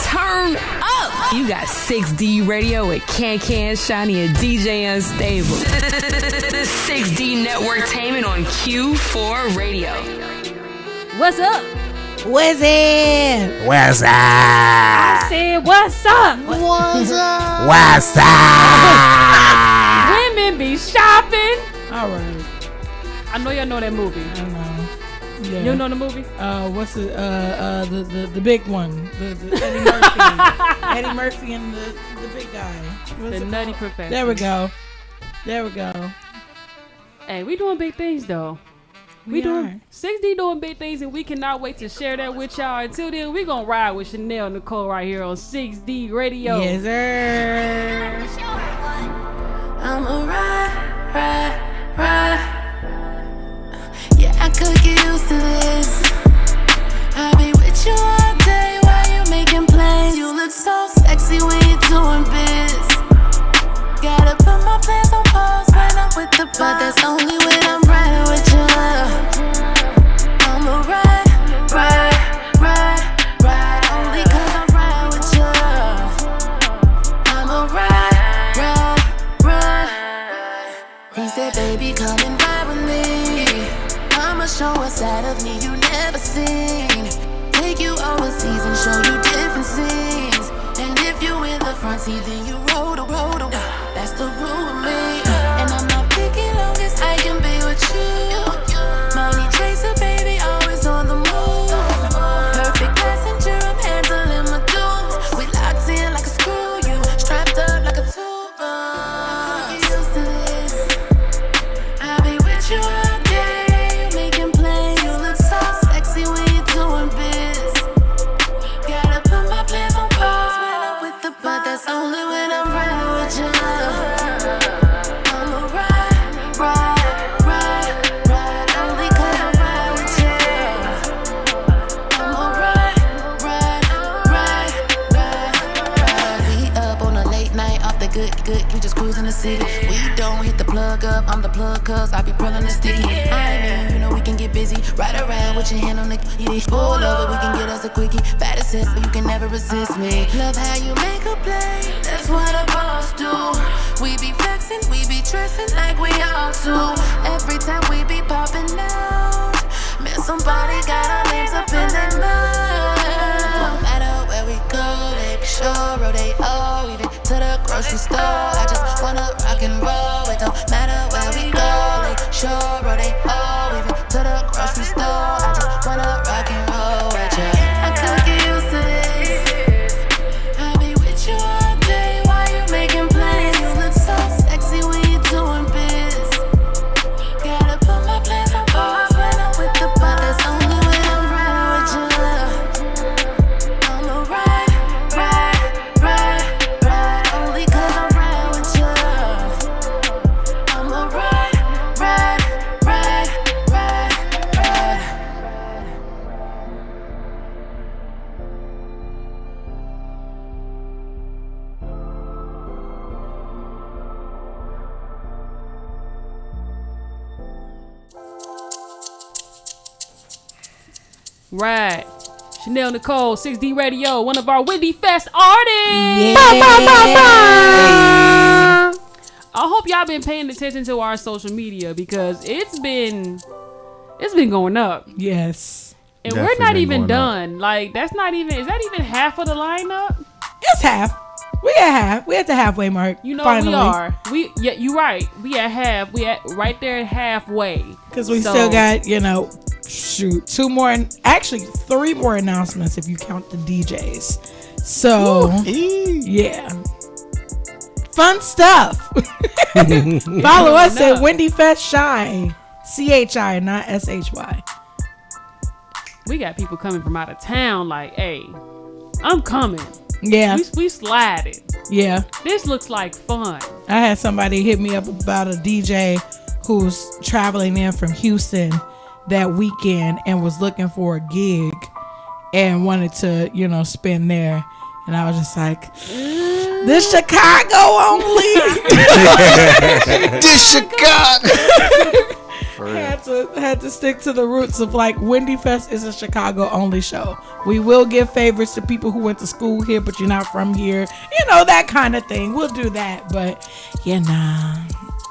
Turn up! You got 6D Radio with Can, Shiny, and DJ Unstable. The 6D Networktainment on Q4 Radio. What's up? What's it? What's up? I said, what's up? What's up? What's up? Women be shopping. All right. I know y'all know that movie. I know. Yeah. You know the movie? What's it? The big one. The Eddie Murphy. Eddie Murphy and the big guy. What's The Nutty Professor. There we go. There we go. Hey, we doing big things though. We doing 6D doing big things, and we cannot wait to share that with y'all. Until then, we gonna ride with Chanel Nicole right here on 6D Radio. Yes, sir. I'ma ride. Yeah, I could get used to this. I'll be with you all day while you making plans. You look so sexy when you're doing biz. Gotta put my plans on pause when I'm with the boss. But that's only when I'm riding with you. I'ma ride. Only 'cause I'm riding with you. I'ma ride. He said, baby, come and ride with me. I'ma show a side of me you never seen. Take you overseas and show you different scenes. And if you in the front seat, then you roll. That's the rule with me. And I'm not picky long as I can be good, we just cruising the city. We don't hit the plug up, I'm the plug cause I be pulling the sticky. I mean, you know we can get busy. Ride around with your hand on the key. Pull over, we can get us a quickie. Fat as hell, you can never resist me. Love how you make a play, that's what a boss do. We be flexing, we be dressing like we all do. Every time we be popping out, man, somebody got our names up in their mouth. No matter where we go, they be sure, they all even to the grocery store. I just wanna rock and roll. It don't matter where we go, they sure, they all even to the grocery store. I just wanna rock and roll with ya. I could get used to this. I'll be with you all day while you making plans. You look so sexy when you doing biz. Gotta put my plans on pause when I'm with the bar. That's only when I'm riding with you. I'ma ride, only cause I'm riding with you. I'ma ride. Right. Chanel Nicole, 6D Radio, one of our Wendy Fest artists. I hope y'all been paying attention to our social media because it's been going up. Yes. And Definitely we're not been even going done. Like, is that even half of the lineup? It's half. We at half. We at the halfway mark. You know finally. we are. Yeah, you're right. We at half. We at right there at halfway. Because we still got, three more announcements if you count the DJs. So, yeah. Fun stuff. Follow us at Wendy Fest Shy. CHI, not SHY. We got people coming from out of town like, hey, I'm coming. Yeah. We sliding. Yeah. This looks like fun. I had somebody hit me up about a DJ who's traveling in from Houston that weekend and was looking for a gig and wanted to, spend there. And I was just like, this Chicago only. This Chicago. Had to stick to the roots of like Wendy Fest is a Chicago only show. We will give favors to people who went to school here, but you're not from here. That kind of thing. We'll do that. But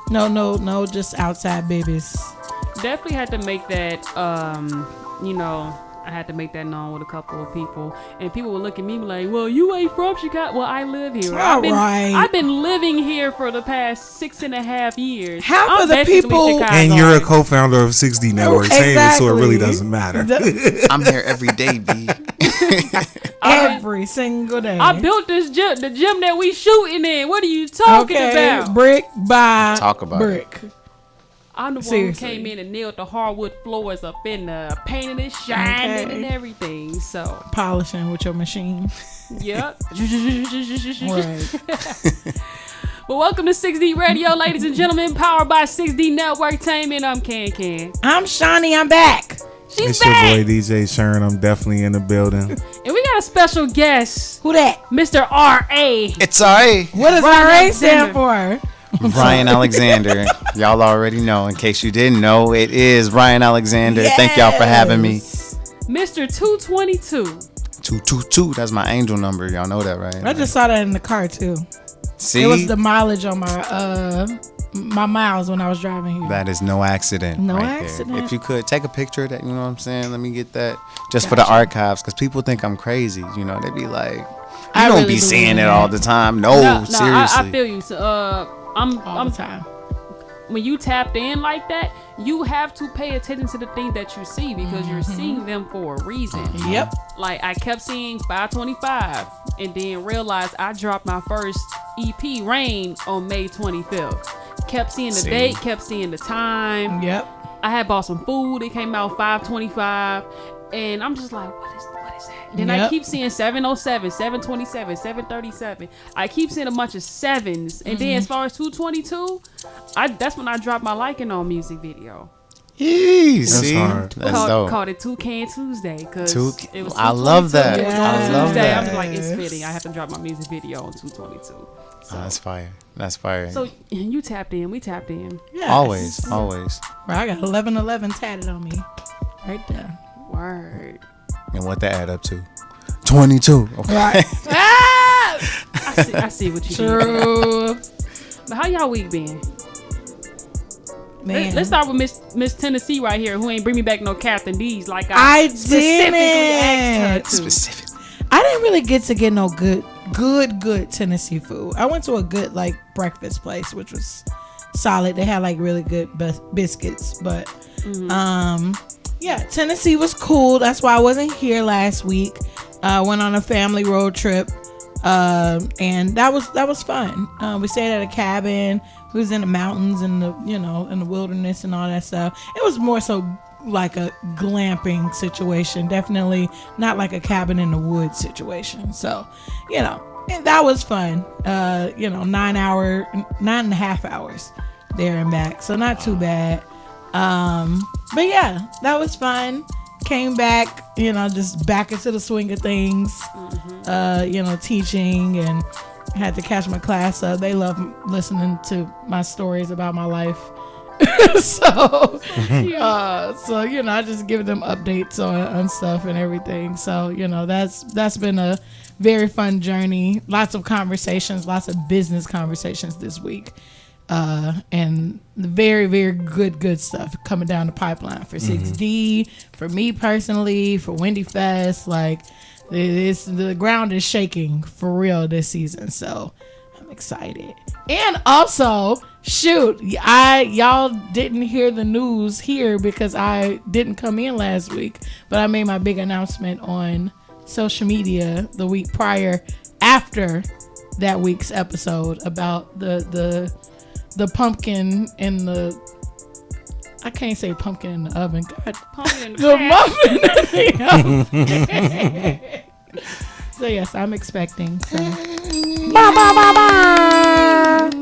no, just outside babies. Definitely had to make that, I had to make that known with a couple of people, and people would look at me like, well, you ain't from Chicago. Well, I live here. I've been living here for the past 6.5 years. Half of the people, and you're a co-founder of 6D Network, so it really doesn't matter. I'm here every day, B. Every single day. I built this gym, the gym that we shooting in. What are you talking about? Brick by Talk about brick. I'm the one who came in and nailed the hardwood floors up in the painting it, shining and everything. So polishing with your machine. Yep. Right. Well, welcome to 6D Radio, ladies and gentlemen, powered by 6D Networktainment. I'm Can. I'm Shawnee. I'm back. She's it's back. Your boy DJ Shern. I'm definitely in the building. And we got a special guest. Who that? Mr. R.A. It's R.A. What does R.A. stand for? Ryan Alexander. Y'all already know. In case you didn't know, it is Ryan Alexander. Yes. Thank y'all for having me. Mr. 222. 222. That's my angel number. Y'all know that, right? I just saw that in the car too. See? It was the mileage on my miles when I was driving here. That is no accident. No right accident. There. If you could take a picture of that, you know what I'm saying? Let me get that just for the archives, because people think I'm crazy. They be like, you don't really be seeing believe it all the time. No, seriously. I feel you. So, all the time. When you tapped in like that, you have to pay attention to the things that you see because you're seeing them for a reason. Yep. Like I kept seeing 525 and then realized I dropped my first EP Rain on May 25th. Kept seeing the date, kept seeing the time. Yep. I had bought some food. It came out 525 and I'm just like, what is that? Then I keep seeing 707, 727, 737. I keep seeing a bunch of sevens. And then as far as 222, that's when I dropped my liking on music video. That's hard. That's dope. Called it Toucan Tuesday because it was. I love that. It was I love Tuesday. that. I was like, it's fitting. I have to drop my music video on 222. So. That's fire. That's fire. So you tapped in. We tapped in. Yes. Always. Bro, I got 1111 tatted on me, right there. Word. And what that add up to? 22. Okay. Right. I see what you did. True. But how y'all week been? Man. Let's start with Miss Tennessee right here, who ain't bring me back no Captain D's like I specifically didn't. asked her to. Specific. I didn't really get to get no good Tennessee food. I went to a good like breakfast place, which was solid. They had like really good biscuits, but yeah, Tennessee was cool. That's why I wasn't here last week. Went on a family road trip, and that was fun. We stayed at a cabin. We was in the mountains and in the wilderness and all that stuff. It was more so like a glamping situation, definitely not like a cabin in the woods situation. So, and that was fun. 9.5 hours there and back, so not too bad. But yeah, that was fun. Came back, just back into the swing of things. Teaching, and had to catch my class up. They love listening to my stories about my life. so I just give them updates on stuff and everything. So that's been a very fun journey. Lots of conversations, lots of business conversations this week, and very, very good stuff coming down the pipeline for 6D, for me personally, for Wendy Fest. Like the ground is shaking for real this season, so I'm excited. And also, y'all didn't hear the news here because I didn't come in last week, but I made my big announcement on social media the week prior after that week's episode about the pumpkin in the, I can't say pumpkin in the oven. God, Pumpkin in the muffin in the oven. So yes, I'm expecting. So.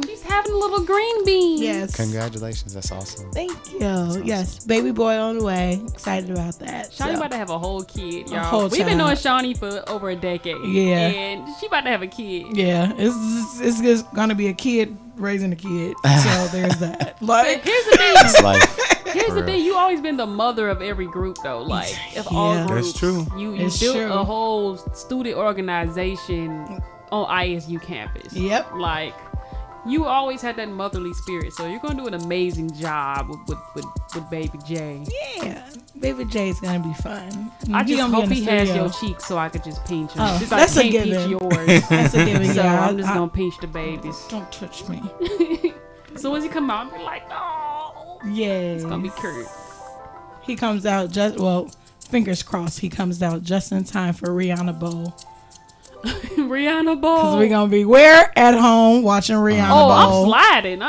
She's having a little green bean. Yes. Congratulations. That's awesome. Thank you. Awesome. Yes, baby boy on the way. Excited about that. Shawnee about to have a whole kid, y'all. Whole We've been knowing Shawnee for over a decade. Yeah. And she about to have a kid. Yeah, it's just gonna be a kid raising a kid. So there's that. Like, here's the thing. That's life. Here's the thing, you always been the mother of every group though. Like if all groups, that's true. You built a whole student organization on ISU campus. Yep. Like you always had that motherly spirit, so you're gonna do an amazing job with Baby J. Yeah, Baby J is gonna be fun. I just hope he has your cheeks so I could just pinch him. Oh, that's a I can't given. pinch yours. That's a given. So Yeah, I'm just gonna pinch the babies. Don't touch me. So as he come out, I'll be like, oh, Yeah, it's gonna be Kurt. He comes out fingers crossed. He comes out just in time for Rihanna Bowl. Rihanna Bowl. Because we're gonna be where at home watching Rihanna Bowl. I'm sliding.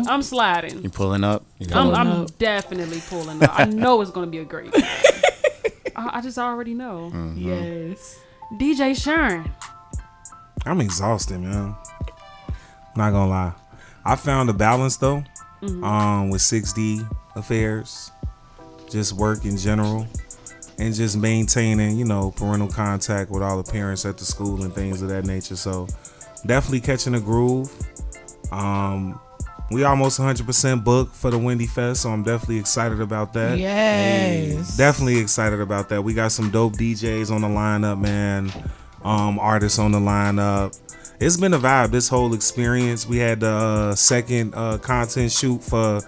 I'm sliding. You pulling up? I'm definitely pulling up. I know it's gonna be a great time. I just already know. Mm-hmm. Yes. DJ Sharon. I'm exhausted, man. Not gonna lie. I found a balance though, with 6D affairs, just work in general, and just maintaining, parental contact with all the parents at the school and things of that nature. So definitely catching a groove. We almost 100% booked for the Wendy Fest, so I'm definitely excited about that. Yes. Definitely excited about that. We got some dope DJs on the lineup, man. Artists on the lineup. It's been a vibe, this whole experience. We had the second content shoot for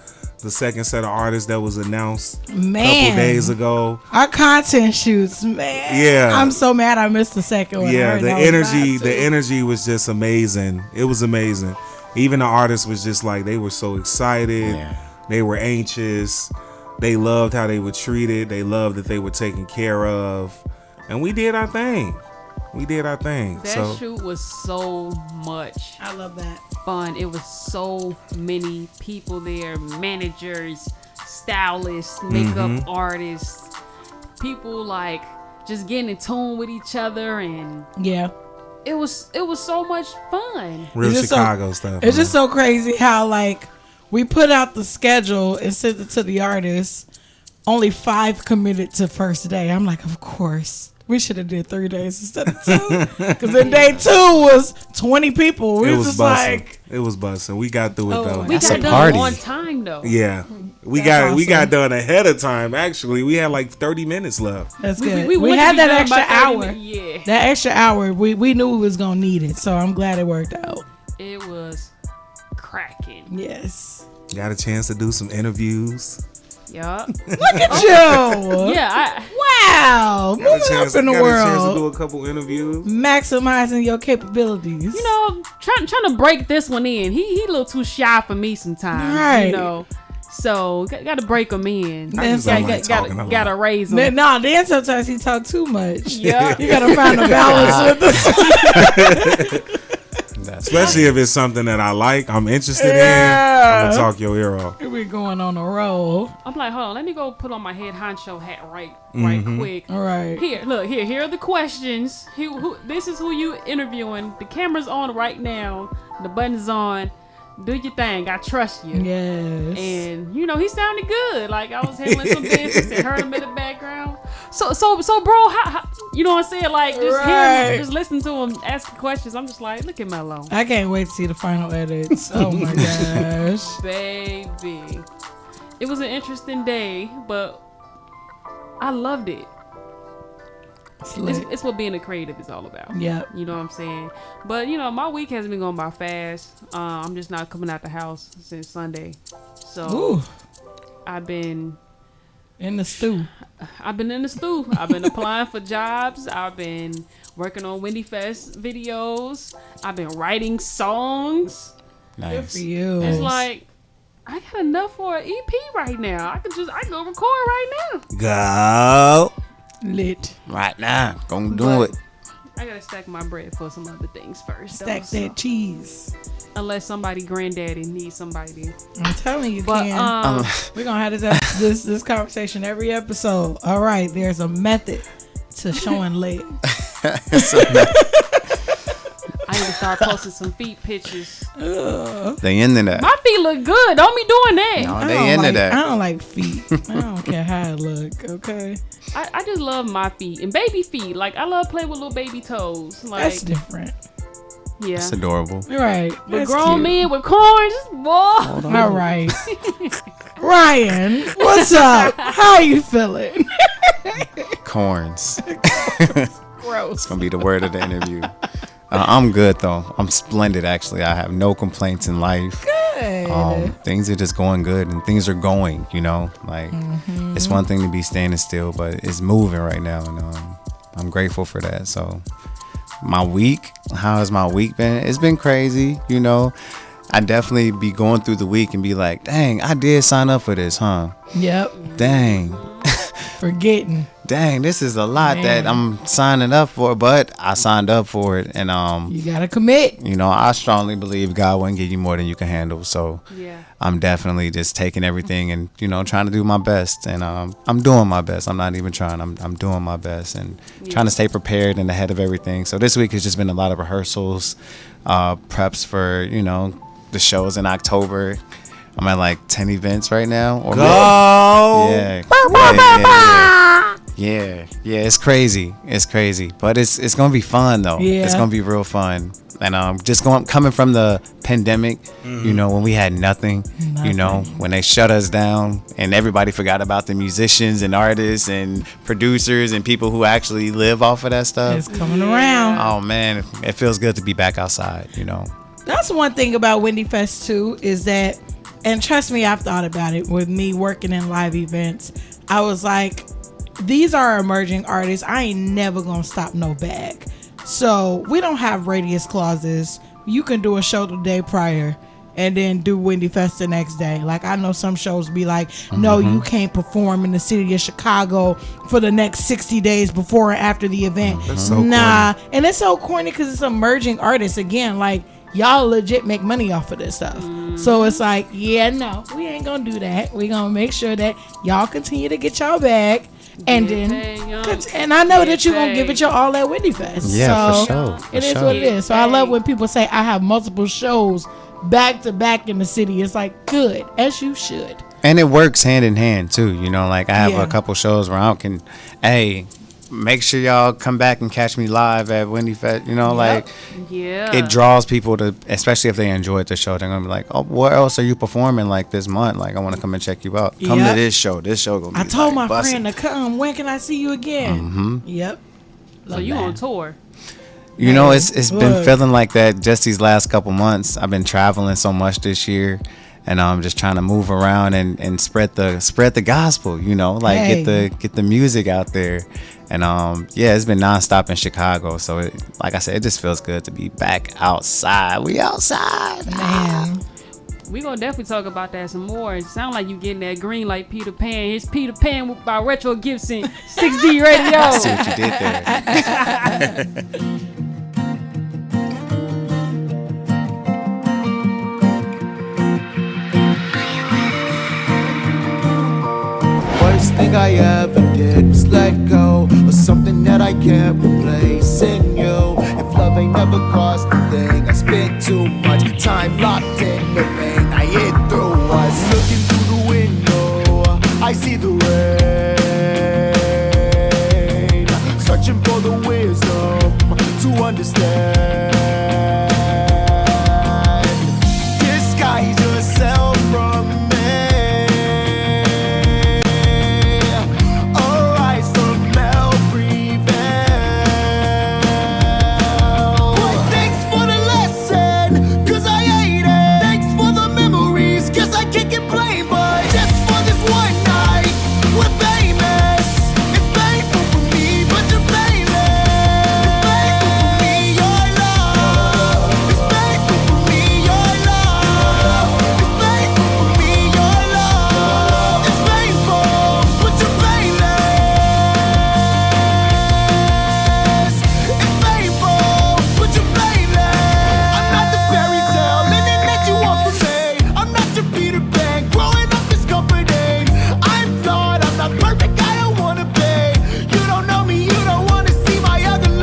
the second set of artists that was announced a couple days ago. Our content shoots, man. Yeah. I'm so mad I missed the second one. Yeah, the energy was just amazing. It was amazing. Even the artists was just like, they were so excited. Yeah. They were anxious. They loved how they were treated. They loved that they were taken care of. And we did our thing. That shoot was so much. I love that. Fun. It was so many people there, managers, stylists, makeup artists, people like just getting in tune with each other, and it was so much fun. Real Chicago stuff. It's just so crazy how like we put out the schedule and sent it to the artists. Only 5 committed to first day. I'm like, of course. We should have did 3 days instead of 2. Because then day 2 was 20 people. We was just busting. like, It was busting. We got through it though. We That's got a done party. on time though. Yeah. We That's got awesome. done ahead of time. Actually, we had like 30 minutes left. that's good. We We wanted had to be that done extra by 30 hour. minutes. Yeah. That extra hour, we knew we was going to need it. So I'm glad it worked out. It was cracking. Yes. Got a chance to do some interviews. Yup. Look at you. Yeah, Wow. Moving up in the got a chance to do world. a couple interviews. Maximizing your capabilities. you know, trying to break this one in. He a little too shy for me sometimes. Right. You know, so got to break him in. I just don't like talking a lot. Gotta raise him. Then sometimes he talk too much. Yeah. You gotta find a balance with this. Especially if it's something that I like, I'm interested in. Yeah. I'm gonna talk your ear off. We going on a roll. I'm like, hold on, let me go put on my head honcho hat right quick. All right. Here are the questions. This is who you interviewing. The camera's on right now. The button's on. Do your thing. I trust you. Yes. And you know, he sounded good. Like I was handling some business and heard him in the background. So, bro, how you know what I'm saying? Like just Right. hearing, just listen to him asking questions. I'm just like, look at Mello, I can't wait to see the final edits. Oh my gosh. baby. It was an interesting day, but I loved it. It's what being a creative is all about. Yep. You know what I'm saying? But, you know, my week has been going by fast. I'm just not coming out the house since Sunday. So Ooh, I've been in the stew. in the stew. I've been applying for jobs. I've been working on Wendy Fest videos. I've been writing songs. Good for Nice. you. It's like, I got enough for an EP right now. I can go record right now. Go. Lit. Right now. Gonna do But it. I gotta stack my bread for some other things first. though, Stack so- that cheese. Unless somebody granddaddy needs somebody. I'm telling you, But Ken. We're gonna have this conversation every episode. All right, there's a method to showing leg. I need to start posting some feet pictures. They into that. My feet look good. Don't be doing that. No, I they don't into like, that. I don't like feet. I don't care how it look. Okay, I just love my feet and baby feet. Like I love playing with little baby toes. Like that's different. yeah. It's adorable. Right, But that's grown cute. men with corns, boy. All right, Ryan, what's up? How you feeling? Corns. Gross. It's gonna be the word of the interview. I'm good though. I'm splendid actually. I have no complaints in life. Good. Things are just going good and things are going, you know, like it's one thing to be standing still, but it's moving right now. And I'm grateful for that. So my week, how has my week been? It's been crazy. You know, I definitely be going through the week and be like, dang, I did sign up for this, huh? Yep. Dang, Forgetting. this is a lot that Man. I'm signing up for, but I signed up for it. And, You gotta commit. you know, I strongly believe God wouldn't give you more than you can handle. So Yeah. I'm definitely just taking everything and, you know, trying to do my best. And I'm doing my best. I'm not even trying. I'm doing my best and trying to stay prepared and ahead of everything. So this week has just been a lot of rehearsals, preps for, you know, the shows in October. I'm at like 10 events right now. Or Go. Yeah, it's crazy. It's crazy, but it's gonna be fun though. Yeah. It's gonna be real fun. And just coming from the pandemic, you know, when we had nothing, you know, when they shut us down and everybody forgot about the musicians and artists and producers and people who actually live off of that stuff. It's coming around. Oh man, it feels good to be back outside, you know. That's one thing about Wendy Fest too, is that, and trust me, I've thought about it with me working in live events. I was like, these are emerging artists. I ain't never gonna stop no bag. So we don't have radius clauses. You can do a show the day prior and then do Wendy Fest the next day. Like I know some shows be like, no, you can't perform in the city of Chicago for the next 60 days before and after the event. That's so nah. And it's so corny because it's emerging artists. Again, like y'all legit make money off of this stuff. So it's like, yeah, no, we ain't gonna do that. We gonna make sure that y'all continue to get y'all bag. And Get then, paid, young. and I know Get that you're gonna give paid. it your all at Wendy Fest. Yeah, so for sure. it is what it is. So I love when people say I have multiple shows back to back in the city. It's like good, as you should. And it works hand in hand too. You know, like I have Yeah. a couple shows where I can, hey, make sure y'all come back and catch me live at Windy Fest. You know, like Yeah. it draws people to, especially if they enjoyed the show. They're gonna be like, oh, where else are you performing like this month? Like I want to come and check you out. Come to Yep. this show. This show gonna be. I told like, my bussin'. friend to come. When can I see you again? Mm-hmm. Yep. So you on tour? You know, it's been Look. feeling like that just these last couple months. I've been traveling so much this year, and I'm just trying to move around and spread the gospel. You know, like Hey. get the music out there, and yeah, it's been nonstop in Chicago. So like I said, it just feels good to be back outside. We outside, Man. We gonna definitely talk about that some more. It sound like you getting that green like Peter Pan. It's Peter Pan by Retro Gibson, 6D Radio. See what you did there. Worst thing I ever did was let go of something that I can't replace in you. If love ain't never cost a thing, I spent too much time locked in the pain. I hit through us. Looking through the window, I see the rain. Searching for the wisdom to understand. Disguise yourself from me. Arise from hell, prevail. Boy, thanks for the lesson, 'cause I hate it. Thanks for the memories, 'cause I can't complain. But just for this one night, we're famous. It's painful for me, but you're painless. It's painful for me, your love. It's painful for me, your love. It's painful for me, your love. It's painful, but you're painless. It's painful, but you're painless. I'm not the fairy tale ending that you want from me. I'm not your Peter Pan growing up discomforting. I'm flawed, I'm not perfect, I don't wanna be. You don't know me, you don't wanna see my ugly.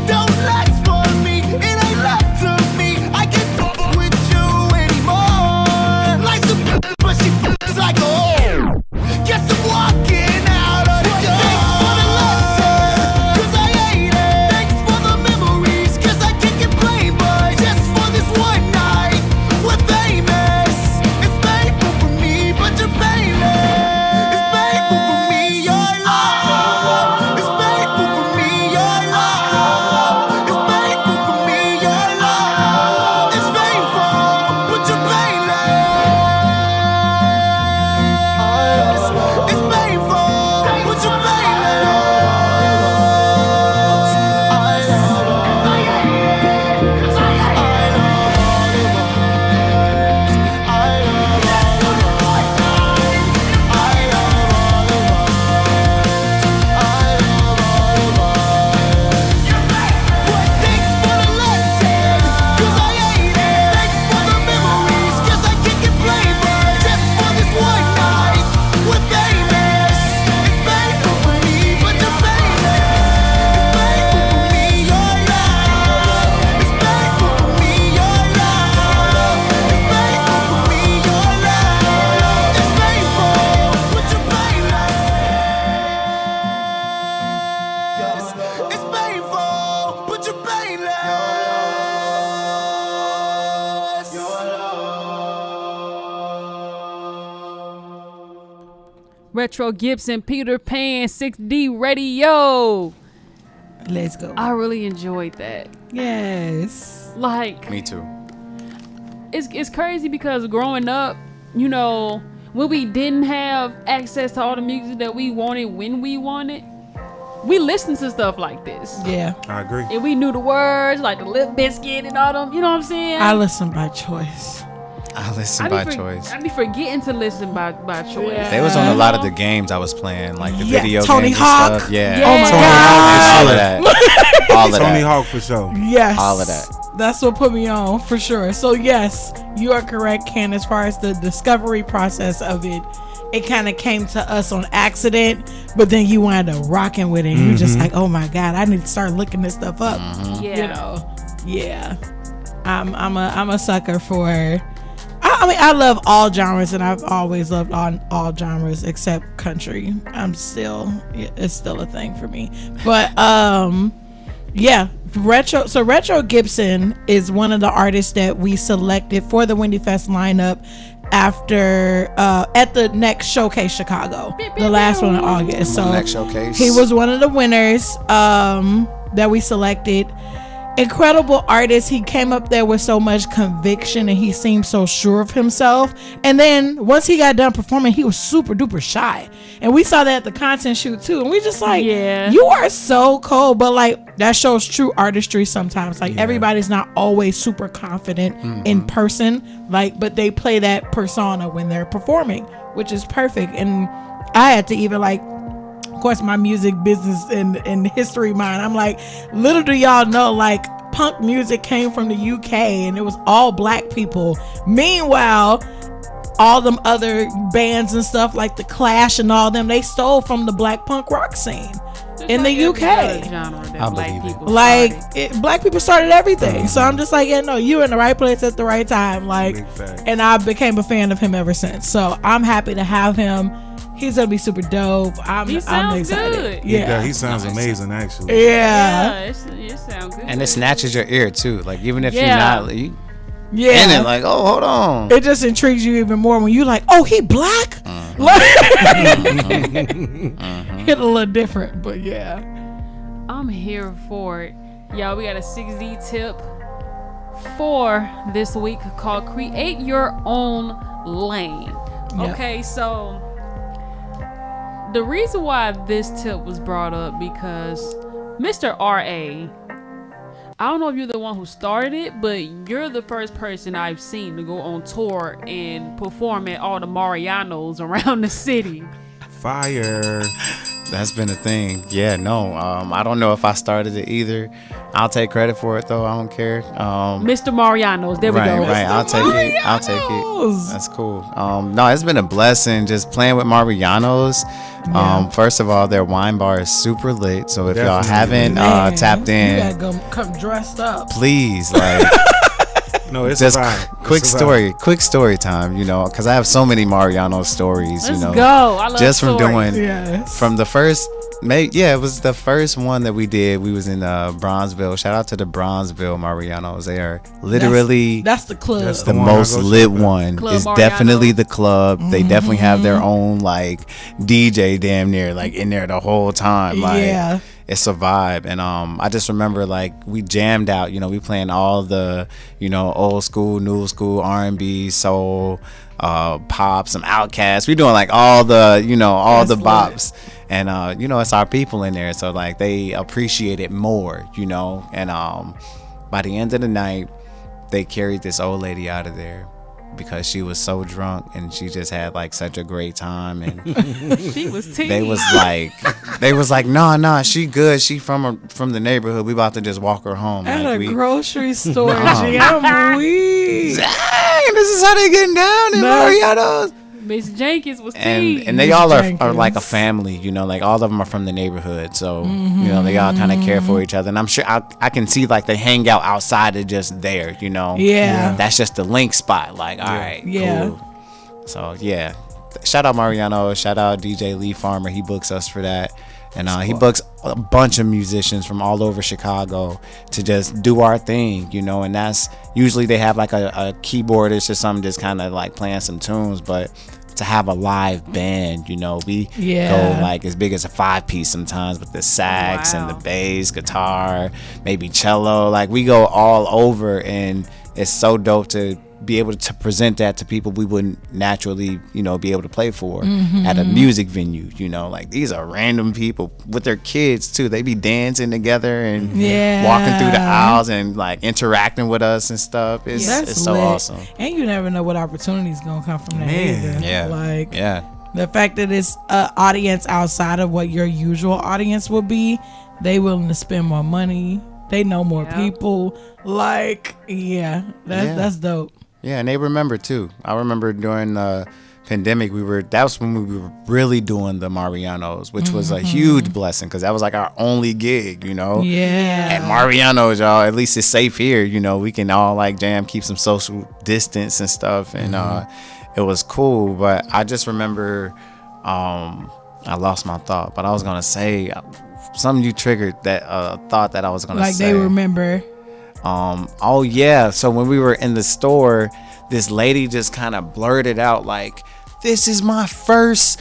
Don't last for me, it ain't left to me. I can't fuck with you anymore. Life's a but she feels like a whore. Guess I'm walking out of the door. Thanks for the lesson, 'cause I hate it. Thanks for the memories, 'cause I can't complain. But just for this one night, we're famous. It's painful for me, but you're painless. It's painful for me, your love. It's painful for me, your love. It's painful for me, your love. It's painful, but you're painless. It's painful, but you're Thanks for the lesson, 'cause I hate it. Thanks for the memories, 'cause I can't complain. But just for this one night, we're famous. It's painful for me, but you're painless. It's painful for me, your love. It's painful for me, your love. It's painful for me, your love. It's painful, but you're painless. It's painful, but you're painless. Retro Gibson, Peter Pan, 6D Radio. Let's go. I really enjoyed that. Yes. Like, Me too. it's crazy because growing up, you know, when we didn't have access to all the music that we wanted when we wanted, we listened to stuff like this. Yeah. I agree. And we knew the words, like the Lip Biscuit and all them, you know what I'm saying? I listen by choice. I listen I by be choice. I be forgetting to listen by choice. Yeah. They was on a lot of the games I was playing, like the Yeah, video Tony games Hawk. and stuff. Yeah. Yeah. Oh my Tony God. Hawk, all of that. All of Tony that. Hawk for sure. Yes. All of that. That's what put me on for sure. So yes, you are correct, Ken, as far as the discovery process of it. It kind of came to us on accident, but then you wind up rocking with it. And You're just like, oh my God, I need to start looking this stuff up. Yeah. You know? Yeah. I'm a sucker for. I mean, I love all genres, and I've always loved all genres except country. It's still a thing for me. But yeah, Retro. So Retro Gibson is one of the artists that we selected for the Wendy Fest lineup after at the next Showcase Chicago, the last one in August. So next Showcase, he was one of the winners that we selected. Incredible artist. He came up there with so much conviction, and he seemed so sure of himself. And then once he got done performing, he was super duper shy, and we saw that at the content shoot too. And we just like, Yeah. you are so cold. But like, that shows true artistry sometimes. Like, everybody's not always super confident in person, like, but they play that persona when they're performing, which is perfect. And I had to even like, of course, my music business and history mind, I'm like, little do y'all know, like, punk music came from the UK, and it was all black people. Meanwhile, all them other bands and stuff like the Clash and all them, they stole from the black punk rock scene in the UK. I believe it. Like, black people started everything. So I'm just like, yeah, no, you in the right place at the right time. Like, and I became a fan of him ever since. So I'm happy to have him. He's gonna be super dope. I'm excited. Good. Yeah, he sounds amazing, actually. Yeah. It sounds good. And it snatches your ear too. Like, even if you're Yeah. not, you Yeah. in it, like, oh, hold on. It just intrigues you even more when you like, oh, he black. Like, hit a little different, but yeah. I'm here for it. Y'all, we got a 6D tip for this week called Create Your Own Lane. Yep. Okay, so the reason why this tip was brought up because Mr. R.A., I don't know if you're the one who started it, but you're the first person I've seen to go on tour and perform at all the Marianos around the city. Fire. That's been a thing. Yeah, no. I don't know if I started it either. I'll take credit for it though. I don't care. Mr. Marianos, there we go. Right. I'll take it. That's cool. No, it's been a blessing just playing with Marianos. First of all, their wine bar is super lit. So if y'all haven't tapped in, you gotta come dressed up. please, like. No, it's Just fine. quick story time, because I have so many Mariano stories, Let's go. I love just from stories. doing from the first, it was the first one that we did. We was in Bronzeville. Shout out to the Bronzeville Marianos. They are literally that's the club. That's the one most I go lit shopping. one. Club It's Mariano. definitely the club. They definitely have their own like DJ damn near like in there the whole time. Like Yeah. it's a vibe. And I just remember like we jammed out, we playing all the, old school, new school, R&B, soul, pop, some Outkast. We doing like all the, all the bops. And it's our people in there, so like they appreciate it more, and by the end of the night they carried this old lady out of there because she was so drunk and she just had like such a great time. And She was teen. they was like nah, she good, she from the neighborhood, we about to just walk her home. At like, a we grocery store, G. I'm weak. dang, this is how they getting down in Mariano's. Miss Jenkins was teen. And they Miss all are Jenkins. like a family, like all of them are from the neighborhood, so they all kind of care for each other. And I'm sure I can see like they hang out outside of just there, Yeah. that's just the link spot. Like, all right, Yeah. cool. So yeah, shout out Mariano, shout out DJ Lee Farmer. He books us for that, and he books a bunch of musicians from all over Chicago to just do our thing, and that's usually they have like a keyboardist or something just kind of like playing some tunes, but to have a live band, we go like as big as a 5-piece sometimes with the sax and the bass, guitar, maybe cello, like we go all over, and it's so dope to be able to present that to people we wouldn't naturally, be able to play for at a music venue, like these are random people with their kids too. They be dancing together and walking through the aisles and like interacting with us and stuff. It's so lit. awesome. And you never know what opportunities gonna come from that either. Yeah. Like The fact that it's an audience outside of what your usual audience would be, they willing to spend more money. They know more people. Like, that's dope. Yeah, and they remember too. I remember during pandemic, that was when we were really doing the Marianos, which was a huge blessing because that was like our only gig, you know. Yeah. At Marianos, y'all, at least it's safe here, you know. We can all like jam, keep some social distance and stuff, and it was cool. But I just remember, I lost my thought, but I was gonna say something you triggered that thought that I was gonna say. Like they remember. Oh yeah. So when we were in the store, this lady just kind of blurted out like, "This is my first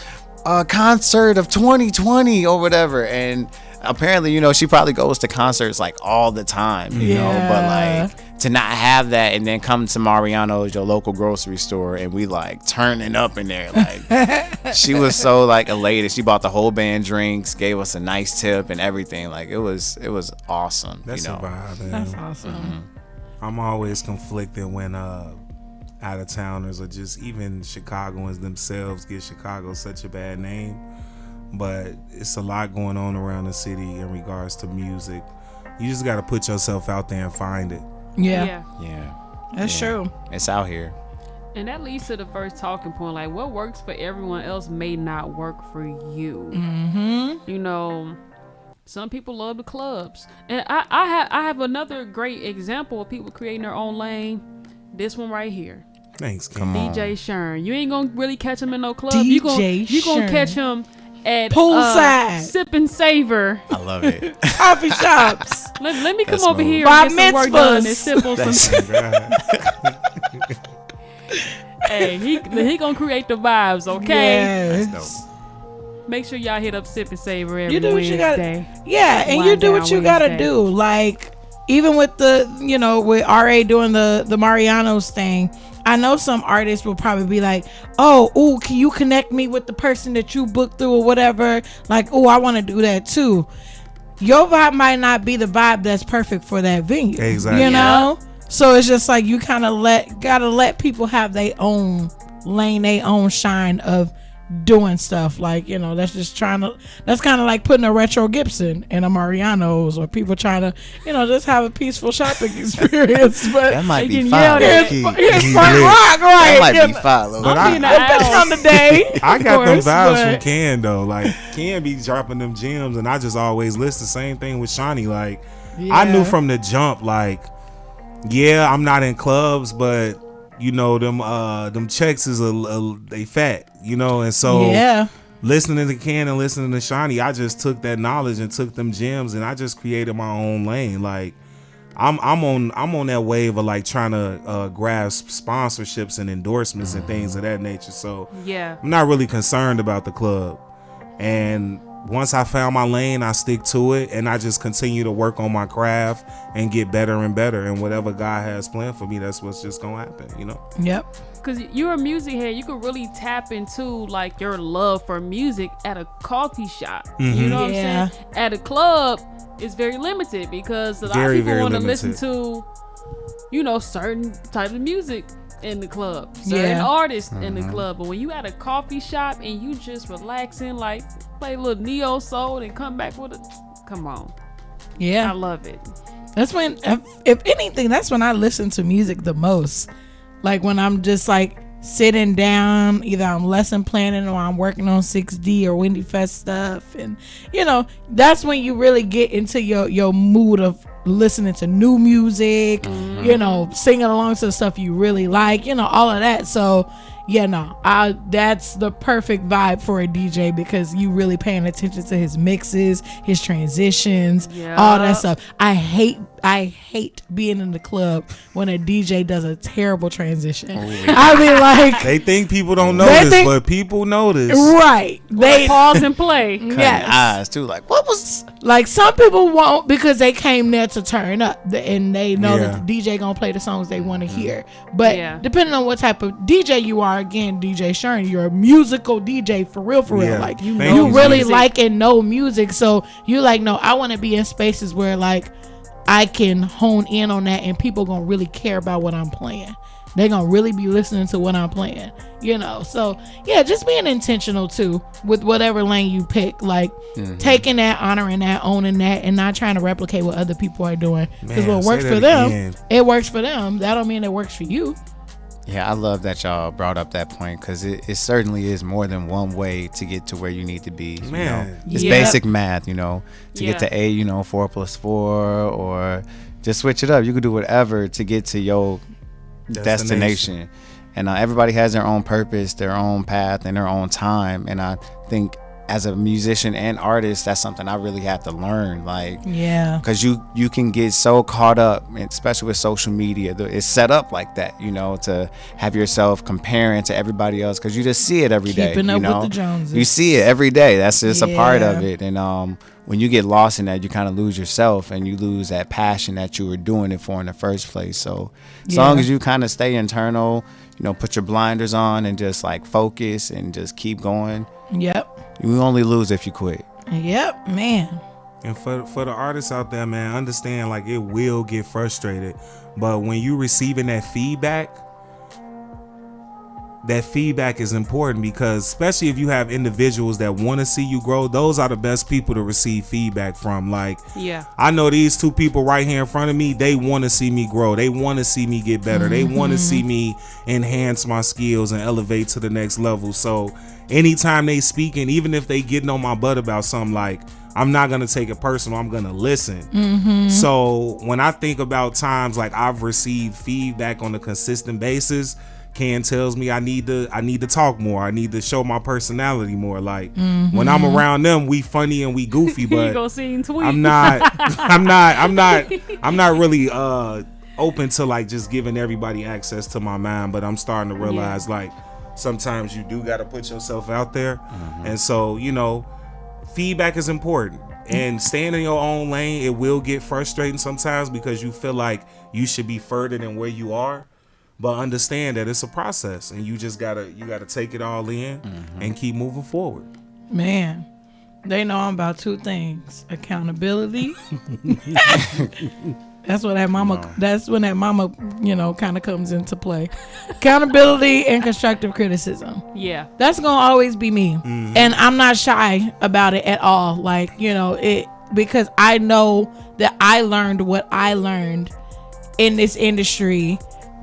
concert of 2020 or whatever." And apparently, you know, she probably goes to concerts like all the time, you know, but like to not have that and then come to Mariano's, your local grocery store, and we like turning up in there. Like she was so like elated. She bought the whole band drinks, gave us a nice tip and everything. Like it was awesome. That's you know? a vibe, man. That's awesome. I'm always conflicted when out of towners or just even Chicagoans themselves give Chicago such a bad name. But it's a lot going on around the city in regards to music. You just got to put yourself out there and find it. Yeah. That's true. It's out here. And that leads to the first talking point. Like, what works for everyone else may not work for you. You know, some people love the clubs. And I have another great example of people creating their own lane. This one right here. Thanks, Kim. Come on. DJ Shern. You ain't gonna really catch him in no club. DJ You gonna Shern. catch him at Poolside. Sip and Savor. I love it. Coffee shops. Let me come That's over smooth. here Bar and get some work done and mitzvahs. sip on some. Hey, he gonna create the vibes, okay? Yes. Make sure y'all hit up Sip and Savor every You do what you Wednesday. gotta. Yeah, and you Wind do what down you gotta Wednesday. do. Like even with the, you know, with RA doing the Mariano's thing, I know some artists will probably be like, oh, can you connect me with the person that you booked through or whatever? Like, oh, I want to do that too. Your vibe might not be the vibe that's perfect for that venue. Exactly. You know? So it's just like you kind of gotta let people have their own lane, their own shine of doing stuff. Like, you know, that's kind of like putting a retro Gibson in a Mariano's, or people trying to, you know, just have a peaceful shopping experience. But That might be can fine. yell that. low-key. it's punk rock, right? That might You be know, fine. low-key. But I'm being depending on the day. I got of them course, vibes but- from Ken though. Like Ken be dropping them gems, and I just always list the same thing with Shawnee. Like I knew from the jump, like, yeah, I'm not in clubs, but you know them checks is they fat, you know, and so Yeah. listening to Ken and listening to Shawnee, I just took that knowledge and took them gems, and I just created my own lane. Like I'm on that wave of like trying to grasp sponsorships and endorsements and things of that nature. So Yeah. I'm not really concerned about the club. And once I found my lane, I stick to it, and I just continue to work on my craft and get better and better. And whatever God has planned for me, that's what's just gonna happen, you know? Yep. Because you're a music head, you could really tap into like your love for music at a coffee shop. You know what Yeah. I'm saying? At a club, it's very limited because a lot Very, of people very want to limited. listen to, you know, certain type of music in the club, certain Yeah. artists in the club. But when you at a coffee shop and you just relaxing, like play a little neo soul and come back with come on, I Yeah. love it. That's when, if anything, that's when I listen to music the most. Like when I'm just like sitting down, either I'm lesson planning or I'm working on 6D or Windy Fest stuff, and you know, that's when you really get into your mood of listening to new music, you know, singing along to the stuff you really like, you know, all of that. So yeah, no, that's the perfect vibe for a DJ because you really paying attention to his mixes, his transitions, all that stuff. I hate being in the club when a DJ does a terrible transition. I mean, like, They think people don't notice, but people notice. right? They Pause and play. Cutting yes. eyes too. Like, what was? Like some people won't because they came there to turn up and they know Yeah. that the DJ gonna play the songs they want to hear. But Yeah. depending on what type of DJ you are, again, DJ Shern, you're a musical DJ for real. Yeah. Like Thank you you, really music. like and know music, so you like, no, I want to be in spaces where like I can hone in on that and people gonna really care about what I'm playing. They gonna really be listening to what I'm playing, you know. So yeah, just being intentional too with whatever lane you pick, like taking that, honoring that, owning that, and not trying to replicate what other people are doing. Because Man, what say works that for them, again. it works for them. That don't mean it works for you. Yeah, I love that y'all brought up that point because it certainly is more than one way to get to where you need to be. Man. You know? It's Yeah. basic math, you know, to get Yeah. to A, you know, 4 + 4, or just switch it up. You could do whatever to get to your destination. And everybody has their own purpose, their own path, and their own time. And I think as a musician and artist, that's something I really have to learn. Like, Yeah. because you can get so caught up, especially with social media. It's set up like that, you know, to have yourself comparing to everybody else because you just see it every day. Keeping up you know? with the Joneses. You see it every day. That's just a part Yeah. of it. And when you get lost in that, you kind of lose yourself and you lose that passion that you were doing it for in the first place. So as long as you kind of stay internal, you know, put your blinders on and just like focus and just keep going. Yep. You only lose if you quit. Yep, man. And for the artists out there, man, understand like it will get frustrated, but when you receiving that feedback is important because especially if you have individuals that want to see you grow, those are the best people to receive feedback from. Like, Yeah. I know these two people right here in front of me, they want to see me grow. They want to see me get better. They want to see me enhance my skills and elevate to the next level. So anytime they speaking, even if they getting on my butt about something, like, I'm not going to take it personal. I'm going to listen. So when I think about times like I've received feedback on a consistent basis, Ken tells me I need to talk more. I need to show my personality more. Like when I'm around them, we funny and we goofy, but You go see and tweet. I'm not really open to like just giving everybody access to my mind, but I'm starting to realize like sometimes you do got to put yourself out there. And so, you know, feedback is important. And staying in your own lane, it will get frustrating sometimes because you feel like you should be further than where you are. But understand that it's a process and you just gotta take it all in and keep moving forward. Man, they know I'm about two things: accountability. That's when that mama, you know, kind of comes into play. Accountability and constructive criticism. Yeah. That's gonna always be me, and I'm not shy about it at all. Like, you know, it because I know that I learned what I learned in this industry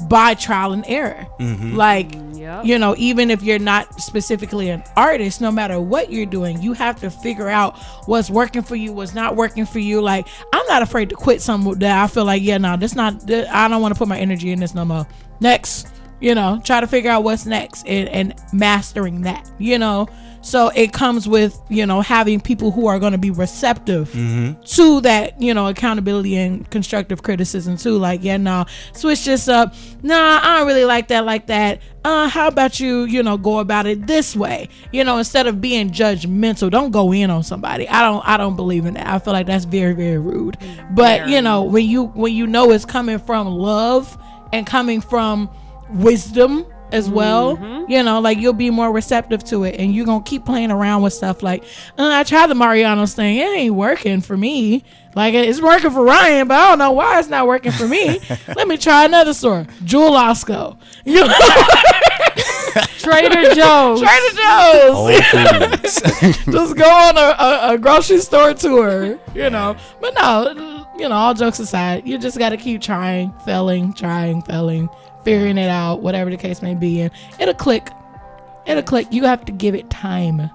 by trial and error. Like, Yep. you know, even if you're not specifically an artist, no matter what you're doing, you have to figure out what's working for you, what's not working for you. Like, I'm not afraid to quit something that I feel like, I don't want to put my energy in this no more. Next, you know, try to figure out what's next and mastering that, you know. So it comes with, you know, having people who are going to be receptive to that, you know, accountability and constructive criticism too. Like, switch this up. Nah, I don't really like that. How about you know, go about it this way? You know, instead of being judgmental, don't go in on somebody. I don't believe in that. I feel like that's very, very rude. But, you know, when you know it's coming from love and coming from wisdom as well, you know, like, you'll be more receptive to it, and you're gonna keep playing around with stuff like, I tried the Mariano's thing, it ain't working for me. Like, it's working for Ryan, but I don't know why it's not working for me. Let me try another store, Jewel Osco, you know. Trader Joe's. Whole Foods. Just go on a grocery store tour, you know. But no, you know, all jokes aside, you just got to keep trying, failing, figuring it out, whatever the case may be, and it'll click. You have to give it time.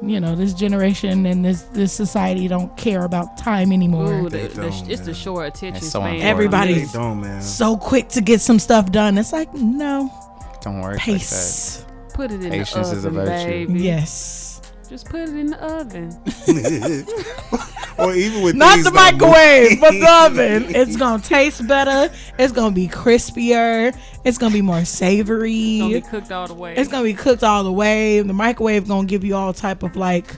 You know, this generation and this society don't care about time anymore. Ooh, it's the short attention It's so span. important. Everybody's They don't, man. so quick to get some stuff done. It's like, no, Don't worry pace. Put it in Patience the is a oven, virtue. baby. Yes. Just put it in the oven. Or even with Not things the that microwave, but the oven. It's gonna taste better. It's gonna be crispier. It's gonna be more savory. It's gonna be cooked all the way. It's gonna be cooked all the way. The microwave gonna give you all type of like,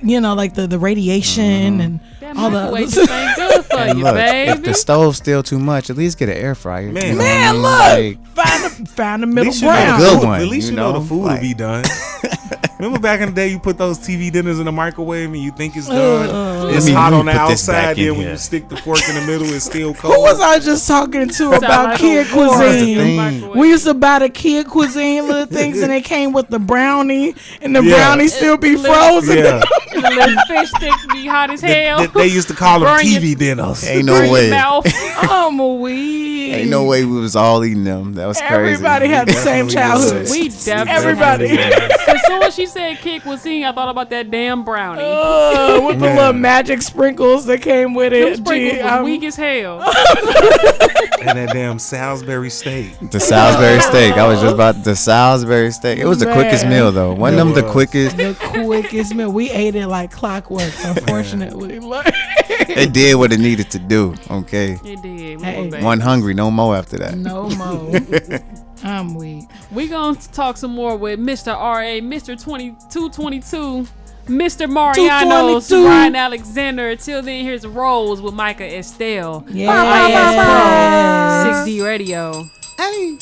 you know, like the radiation and that all the microwave just ain't good for And you, look, baby. if the stove's still too much, at least get an air fryer. Man. You know Man, what I mean? look, find the At middle least you know ground. Good one, At least you you know know, the food like- will be done. Remember back in the day, you put those TV dinners in the microwave and you think it's done. It's hot on the put this back outside. in Then when here. you stick the fork in the middle, it's still cold. Who was I just talking to about like kid a war. cuisine? We used to buy the kid cuisine little things, and they came with the brownie, and the Yeah. brownie still be frozen. Yeah, The little fish sticks be hot as hell. they used to call them Burn your- TV dinners. Ain't no Burn your way. mouth. I'm weak. Ain't no way we was all eating them. That was crazy. Everybody had the same childhood. We definitely. Everybody. As soon as she said kid cuisine, I thought about that damn brownie. With the little magic sprinkles that came with Them it. sprinkles Gee, was weak as hell. And that damn Salisbury steak. The Salisbury steak. I was just about the Salisbury steak. It was the quickest Man. meal though. Wasn't them the was. quickest? the quickest meal. We ate it like clockwork, unfortunately. Like, It did what it needed to do. Okay. It did. We Hey. go back. One hungry, no more after that. no more. I'm weak. We gonna talk some more with Mr. R.A., Mr. 2222, Mr. Marianos, 222. Ryan Alexander. Till then, here's Rose with Micah Estelle. Yes. 6D Radio. Hey.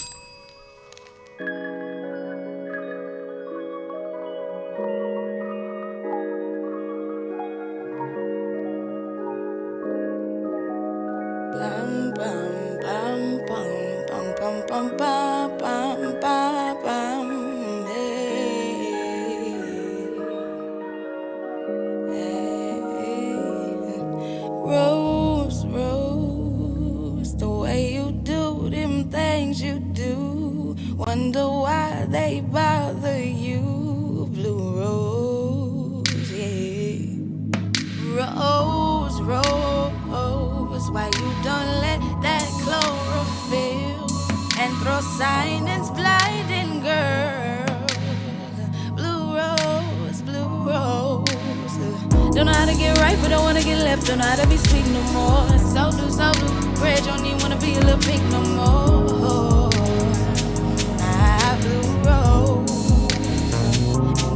Bum, bum, bum, bum, bum, bum, bum, bum, bum, bum, bum, hey. Hey. Rose, Rose, the way you do them things you do, wonder why they bother you. Blue Rose, yeah. Rose, Rose, why you don't let that chlorophyll and throw silence blinding girls. Blue Rose, Blue Rose. Don't know how to get right, but don't wanna get left. Don't know how to be sweet no more. So blue, red, don't even wanna be a little pink no more. Nah, Blue Rose.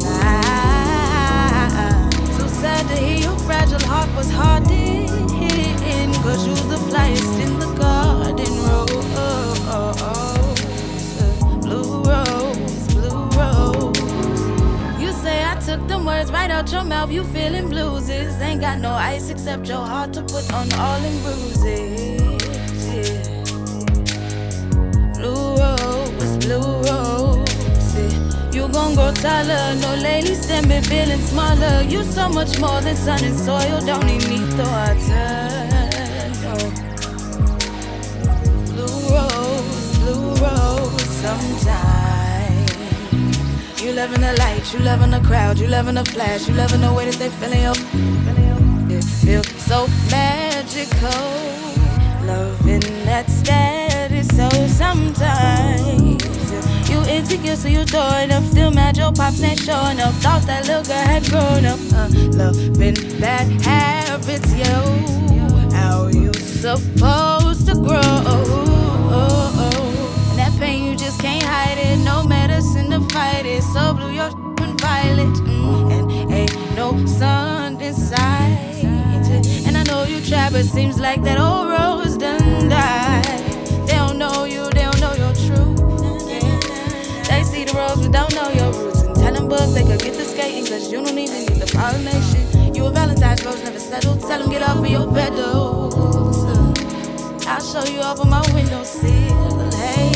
Nah. So sad to hear your fragile heart was hardened. Cause you's the flyest in the garden. Rose, Blue Rose, Blue Rose. You say I took them words right out your mouth. You feeling blueses. Ain't got no ice except your heart to put on all them bruises. Yeah. Blue Rose, Blue Rose. Yeah. You gon' grow taller. No ladies them be feeling smaller. You so much more than sun and soil. Don't even need the water. Blue rose, sometimes you loving the light, you loving the crowd, you loving the flash, you loving the way that they feeling your. It feels so magical, loving that status. So sometimes you insecure, so you throw it up. Still mad your pops ain't showing up. Thought that little girl had grown up. Loving bad habits, yo. How you supposed to grow? And that pain you just can't hide it. No medicine to fight it. So blue your and violet, and ain't no sun inside. And I know you try, but seems like that old rose done died. They don't know you, they don't know your truth. They see the rose, but don't know your roots. And tell them bugs they could get the skating, cause you don't even need the pollination. You a Valentine's rose, never settled. Tell them get off of your pedals. I'll show you off of my windowsill. Hey,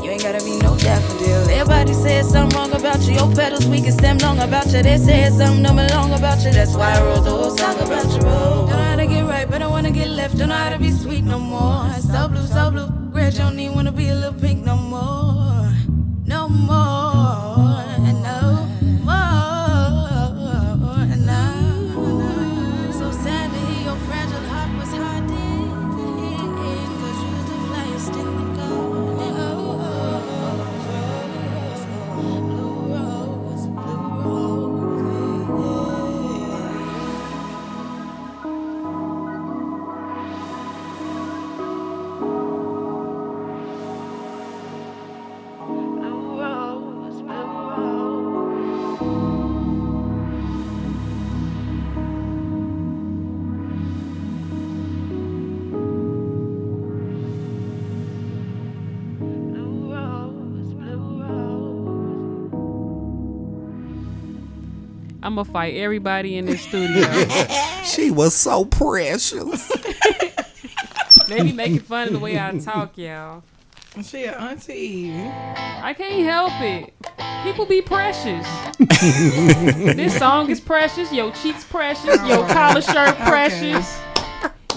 you ain't gotta be no daffodil. Everybody says something wrong about you. Your petals weak and stem long about you. They said something dumb and long about you. That's why I wrote the whole song about you. Don't know how to get right, but I wanna get left. Don't know how to be sweet no more. So blue, red, you don't even wanna be a little pink no more. No more, and no more, and no. So sad to hear your fragile heart was hardened. Cause you was the flyest in the garden. Blue rose, Blue rose. I'm gonna fight everybody in this studio. She was so precious. They be making fun of the way I talk, y'all. She an auntie. I can't help it. People be precious. This song is precious. Your cheeks precious. Your collar shirt precious.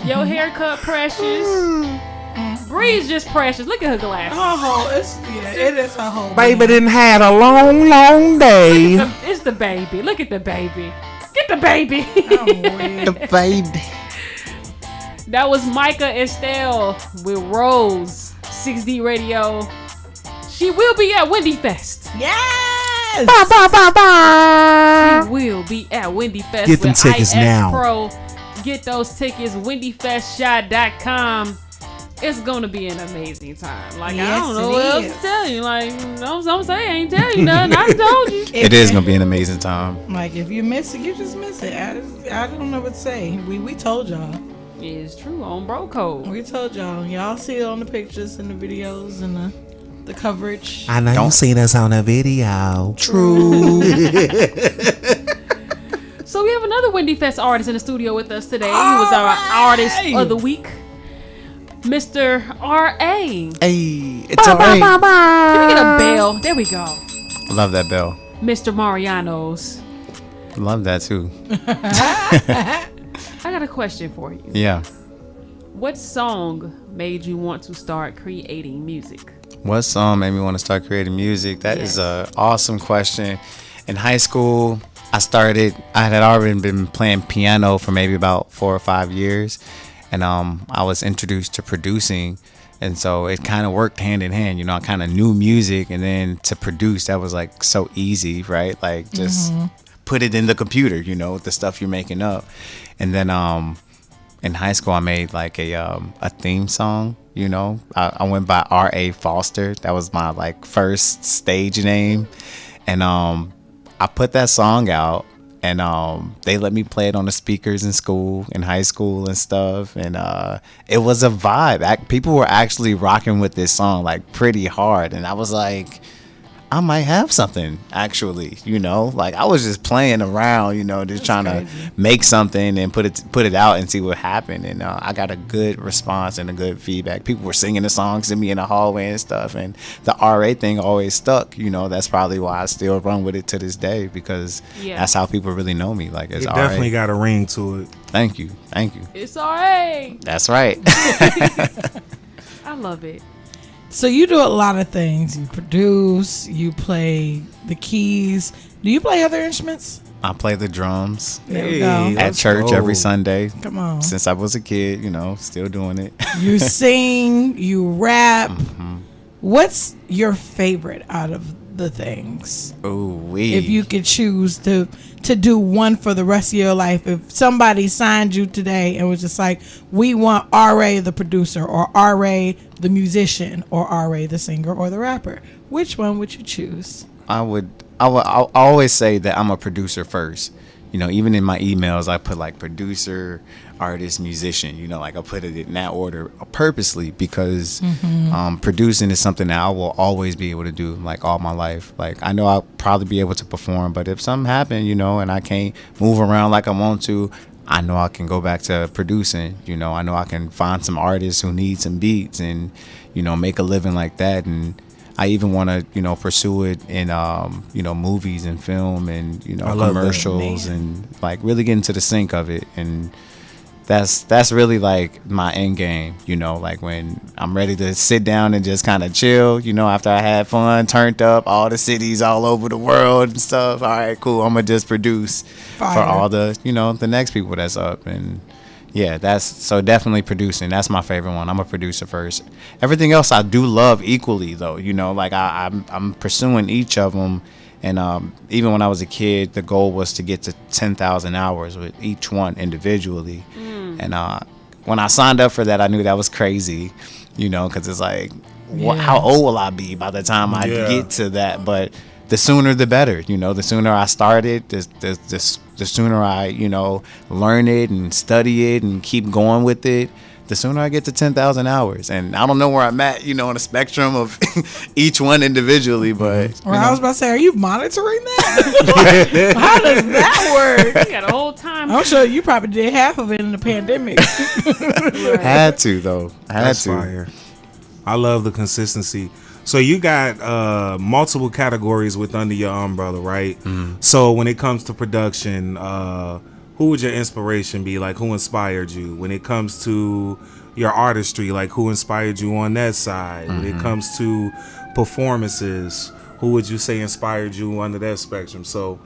Your haircut precious. Bree's just precious. Look at her glasses. It is her whole. Baby didn't had a long, long day. It's the baby. Look at the baby. Get the baby. The baby. That was Micah Estelle with Rose. 6D Radio. She will be at Wendy Fest. Yes. Ba, ba, ba, ba. She will be at Wendy Fest. Get them with tickets IS now. Pro. Get those tickets. WendyFestShot.com. It's gonna be an amazing time. Like, Yes, I don't know it what else is. to tell you. Like, I'm saying, I ain't telling you nothing. I told you. It is gonna be an amazing time. Like, if you miss it, you just miss it. I don't know what to say. We told y'all. It's true on bro code. We told y'all. Y'all see it on the pictures and the videos and the coverage. I know you seen us on a video. True. So we have another Wendy Fest artist in the studio with us today. He was our artist of the week, Mr. R.A. Hey, it's alright. Can we get a bell? There we go. Love that bell. Mr. Mariano's. Love that too. I got a question for you. Yeah. What song made you want to start creating music? What song made me want to start creating music? That is a awesome question. In high school, I had already been playing piano for maybe about 4 or 5 years. And I was introduced to producing. And so it kind of worked hand in hand. You know, I kind of knew music. And then to produce, that was like so easy, right? Like just put it in the computer, you know, the stuff you're making up. And then in high school, I made like a theme song. You know, I went by R.A. Foster. That was my like first stage name. And I put that song out, and they let me play it on the speakers in school, in high school and stuff. And it was a vibe. People were actually rocking with this song like pretty hard. And I was like, I might have something actually, you know, like I was just playing around, you know, just trying to make something and put it out and see what happened. And I got a good response and a good feedback. People were singing the songs to me in the hallway and stuff. And the RA thing always stuck, you know. That's probably why I still run with it to this day, because that's how people really know me. Like, it's It definitely got a ring to it. Thank you. It's R.A. That's right. I love it. So you do a lot of things. You produce, you play the keys. Do you play other instruments? I play the drums There we go. at church every Sunday. Come on. Since I was a kid, you know, still doing it. You sing, you rap. What's your favorite out of the things? If you could choose to do one for the rest of your life, if somebody signed you today and was just like, we want R.A. the producer, or R.A. the musician, or R.A. the singer or the rapper, which one would you choose? I'll always say that I'm a producer first. You know, even in my emails, I put like producer, artist, musician, you know, like I put it in that order purposely, because producing is something that I will always be able to do like all my life. Like, I know I'll probably be able to perform, but if something happened, you know, and I can't move around like I want to, I know I can go back to producing. You know, I know I can find some artists who need some beats and, you know, make a living like that. And I even want to, you know, pursue it in, you know, movies and film and, you know, commercials, and like really get into the sync of it. And that's really like my end game, you know, like when I'm ready to sit down and just kind of chill, you know, after I had fun, turned up all the cities all over the world and stuff. All right, cool. I'm going to just produce for all the, you know, the next people that's up. And yeah, that's so definitely producing. That's my favorite one. I'm a producer first. Everything else I do love equally, though. You know, like I'm pursuing each of them. And even when I was a kid, the goal was to get to 10,000 hours with each one individually. And when I signed up for that, I knew that was crazy, you know, because it's like, how old will I be by the time I get to that? But the sooner the better, you know. The sooner I start it, the sooner I, you know, learn it and study it and keep going with it, the sooner I get to 10,000 hours. And I don't know where I'm at, you know, on a spectrum of each one individually, but. Well, I was about to say, are you monitoring that? How does that work? You got a whole time. I'm sure you probably did half of it in the pandemic. Had to, though. That's fire. I love the consistency. So you got multiple categories with under your umbrella, right? So when it comes to production, who would your inspiration be? Like, who inspired you? When it comes to your artistry, like, who inspired you on that side? When it comes to performances, who would you say inspired you under that spectrum? So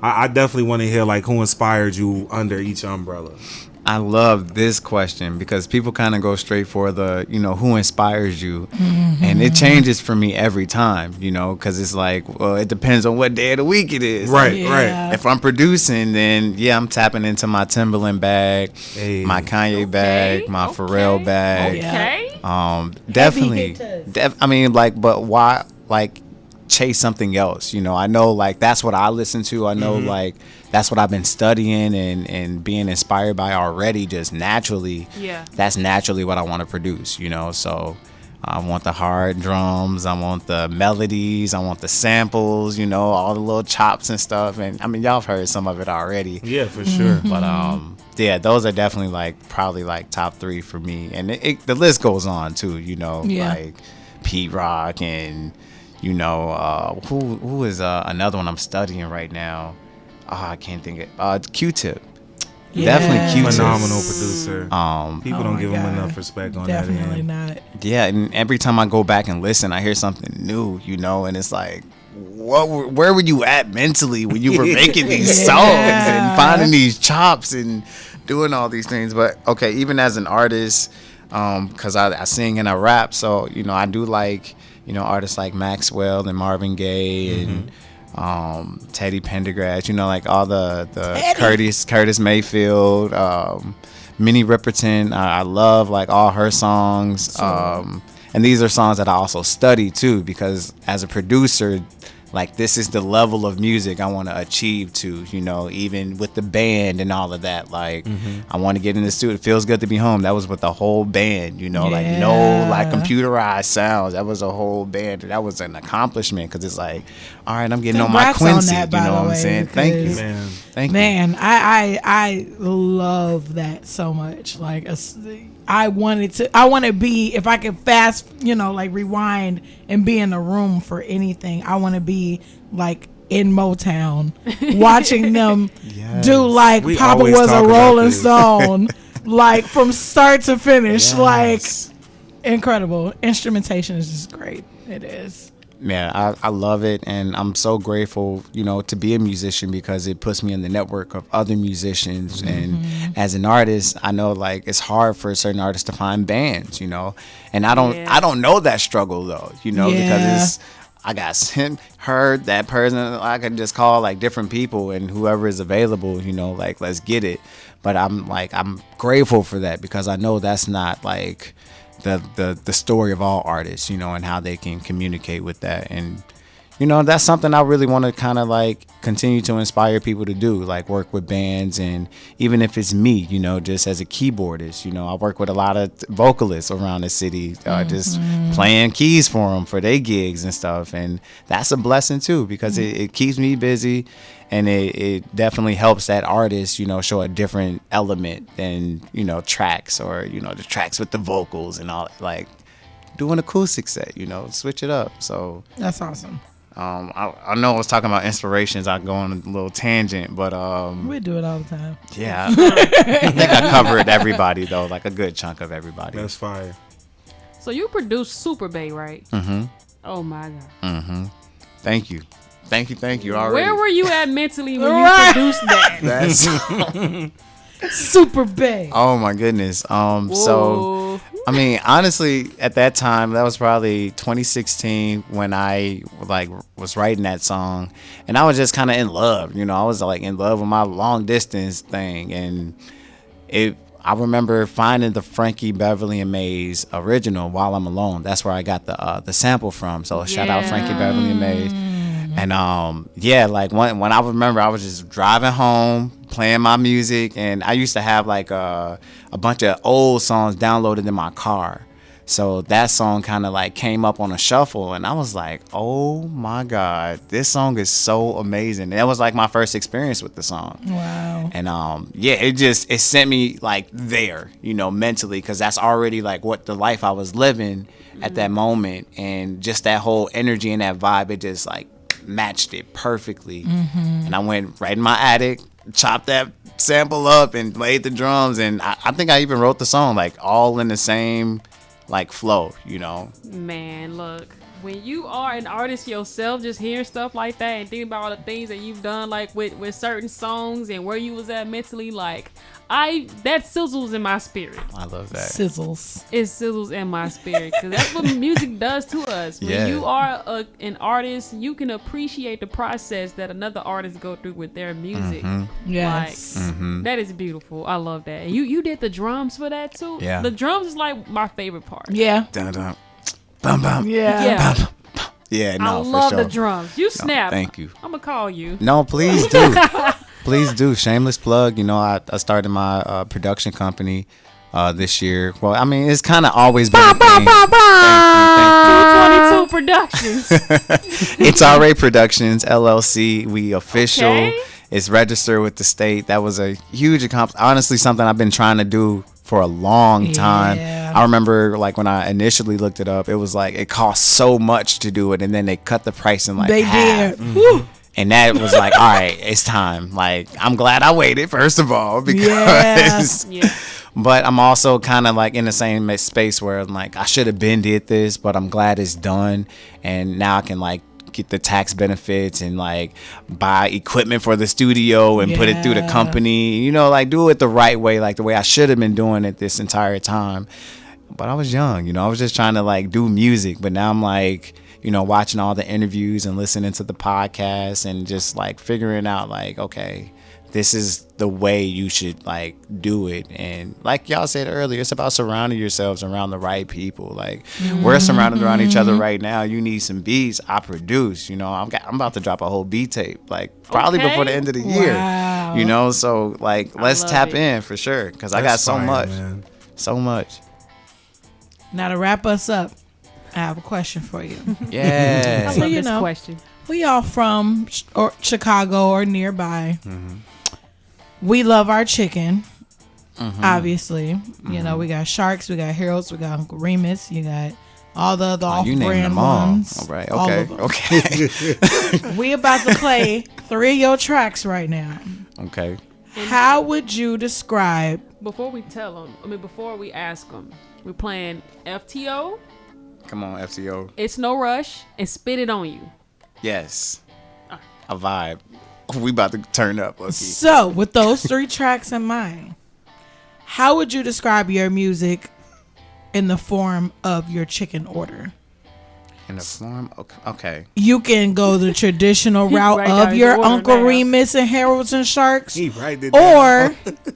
I definitely want to hear, like, who inspired you under each umbrella. I love this question because people kind of go straight for the, you know, who inspires you. And it changes for me every time, you know, because it's like, well, it depends on what day of the week it is. Right, right. If I'm producing, then, yeah, I'm tapping into my Timberland bag, my Kanye bag, my Pharrell bag. Definitely. I mean, like, but why, like, chase something else, you know? I know, like, that's what I listen to. I know, like, that's what I've been studying and being inspired by already, just naturally. That's naturally what I want to produce, you know? So I want the hard drums, I want the melodies, I want the samples, you know, all the little chops and stuff. And I mean, y'all have heard some of it already. Yeah, for sure. But yeah, those are definitely like probably like top 3 for me. And the list goes on too, you know, like Pete Rock and, you know, who is another one I'm studying right now? I can't think of Q-Tip. Definitely Q-Tip. Phenomenal producer. People don't give him enough respect on that end. Definitely not. Yeah, and every time I go back and listen, I hear something new, you know, and it's like, where were you at mentally when you were making these songs and finding these chops and doing all these things? But okay, even as an artist, because I sing and I rap, so, you know, I do like, you know, artists like Maxwell and Marvin Gaye and Teddy Pendergrass, you know, like all the Curtis Mayfield, Minnie Riperton. I love like all her songs. And these are songs that I also study too, because as a producer, like, this is the level of music I want to achieve to, you know, even with the band and all of that. Like, I want to get in the studio. It feels good to be home. That was with the whole band, you know, like no like computerized sounds. That was a whole band. That was an accomplishment because it's like, all right, I'm getting on my Quincy. On that, you know what I'm saying? Thank you, man. Thank you. Man, I love that so much. Like, I want to be, if I could fast, you know, like rewind and be in a room for anything, I want to be like in Motown watching them do like We Papa always was a talk about Rolling this. Stone, like from start to finish, like incredible. Instrumentation is just great. It is. Yeah, I love it, and I'm so grateful, you know, to be a musician because it puts me in the network of other musicians. And as an artist, I know like it's hard for certain artists to find bands, you know, and I don't know that struggle though, you know, because I got heard that person. I can just call like different people and whoever is available, you know, like let's get it. But I'm grateful for that because I know that's not like the story of all artists, you know, and how they can communicate with that. And, you know, that's something I really want to kind of like continue to inspire people to do, like work with bands. And even if it's me, you know, just as a keyboardist, you know, I work with a lot of vocalists around the city, just playing keys for them for their gigs and stuff. And that's a blessing too, because it keeps me busy. And it definitely helps that artist, you know, show a different element than, you know, tracks or, you know, the tracks with the vocals and all, like do an acoustic set, you know, switch it up. So That's awesome. I know I was talking about inspirations. I go on a little tangent, but We do it all the time. yeah, I think I covered everybody though, like a good chunk of everybody. That's fire. So you produced Super Bay, right? Oh my God. Thank you. Already. Where were you at mentally when you produced that? That's Super Bay. oh my goodness. So I mean, honestly, at that time, that was probably 2016 when I like was writing that song, and I was just kind of in love. You know, I was like in love with my long distance thing, and I remember finding the Frankie Beverly and Mays original, While I'm Alone. That's where I got the sample from. So shout out Frankie Beverly and Mays. And yeah, like when I remember, I was just driving home, playing my music, and I used to have like a bunch of old songs downloaded in my car. So that song kind of like came up on a shuffle, and I was like, oh my God, this song is so amazing. And that was like my first experience with the song. Wow. And yeah, it sent me like there, mentally, because that's already like what the life I was living at that moment. And just that whole energy and that vibe, it just like matched it perfectly. And I went right in my attic, chopped that sample up and played the drums. And I think I even wrote the song like all in the same like flow, Man, look, when you are an artist yourself, just hearing stuff like that and thinking about all the things that you've done, like with certain songs and where you was at mentally, like that sizzles in my spirit. I love that. Sizzles. It sizzles in my spirit, because that's what music does to us. When you are an artist, you can appreciate the process that another artist go through with their music. Yes. Like, that is beautiful. I love that. And you did the drums for that too. Yeah. The drums is like my favorite part. Yeah. Dun, dun, bum, bum. Yeah. Yeah, no, I love for sure. the drums. You snap. Thank you. I'm gonna call you. No, please do. Please do. Shameless plug. I started my production company this year. Well, I mean, it's kind of always been a thing. Thank you. 222 Productions. It's RA Productions, LLC. We official. Okay. It's registered with the state. That was a huge accomplishment. Honestly, something I've been trying to do for a long time. Yeah. I remember like when I initially looked it up, it was like it cost so much to do it, and then they cut the price in like They half. did. Woo. And that was like, all right, it's time. Like, I'm glad I waited, first of all, because Yeah. but I'm also kind of like in the same space where I'm like, I should have been did this, but I'm glad it's done. And now I can like get the tax benefits and like buy equipment for the studio and put it through the Yeah. company, like do it the right way, like the way I should have been doing it this entire time. But I was young, I was just trying to like do music. But now I'm like, watching all the interviews and listening to the podcast and just like figuring out like, okay, this is the way you should like do it. And like y'all said earlier, it's about surrounding yourselves around the right people. Like we're surrounded around each other right now. You need some beats, I produce. I'm about to drop a whole beat tape, like probably Okay. before the end of the year. Wow. So like let's love tap it. in for sure, because I got so much, so much. Now to wrap us up, I have a question for you. Yeah. I love you this know. question. We all from Chicago or nearby. We love our chicken, obviously. We got Sharks, we got Harold's, we got Uncle Remus, you got all the other You named off-brand them all. ones. All right. All Okay. of them. Okay. We about to play 3 of your tracks right now. Okay. How would you describe? Before we before we ask them, we're playing FTO, Come on, FCO. It's No Rush, and Spit It On You. Yes. A vibe. We about to turn up, Loki. So, with those 3 tracks in mind, how would you describe your music in the form of your chicken order? In the form? Okay. You can go the traditional route Right down of your the order Uncle now. Remus and Harold's and Sharks. He right it down. Or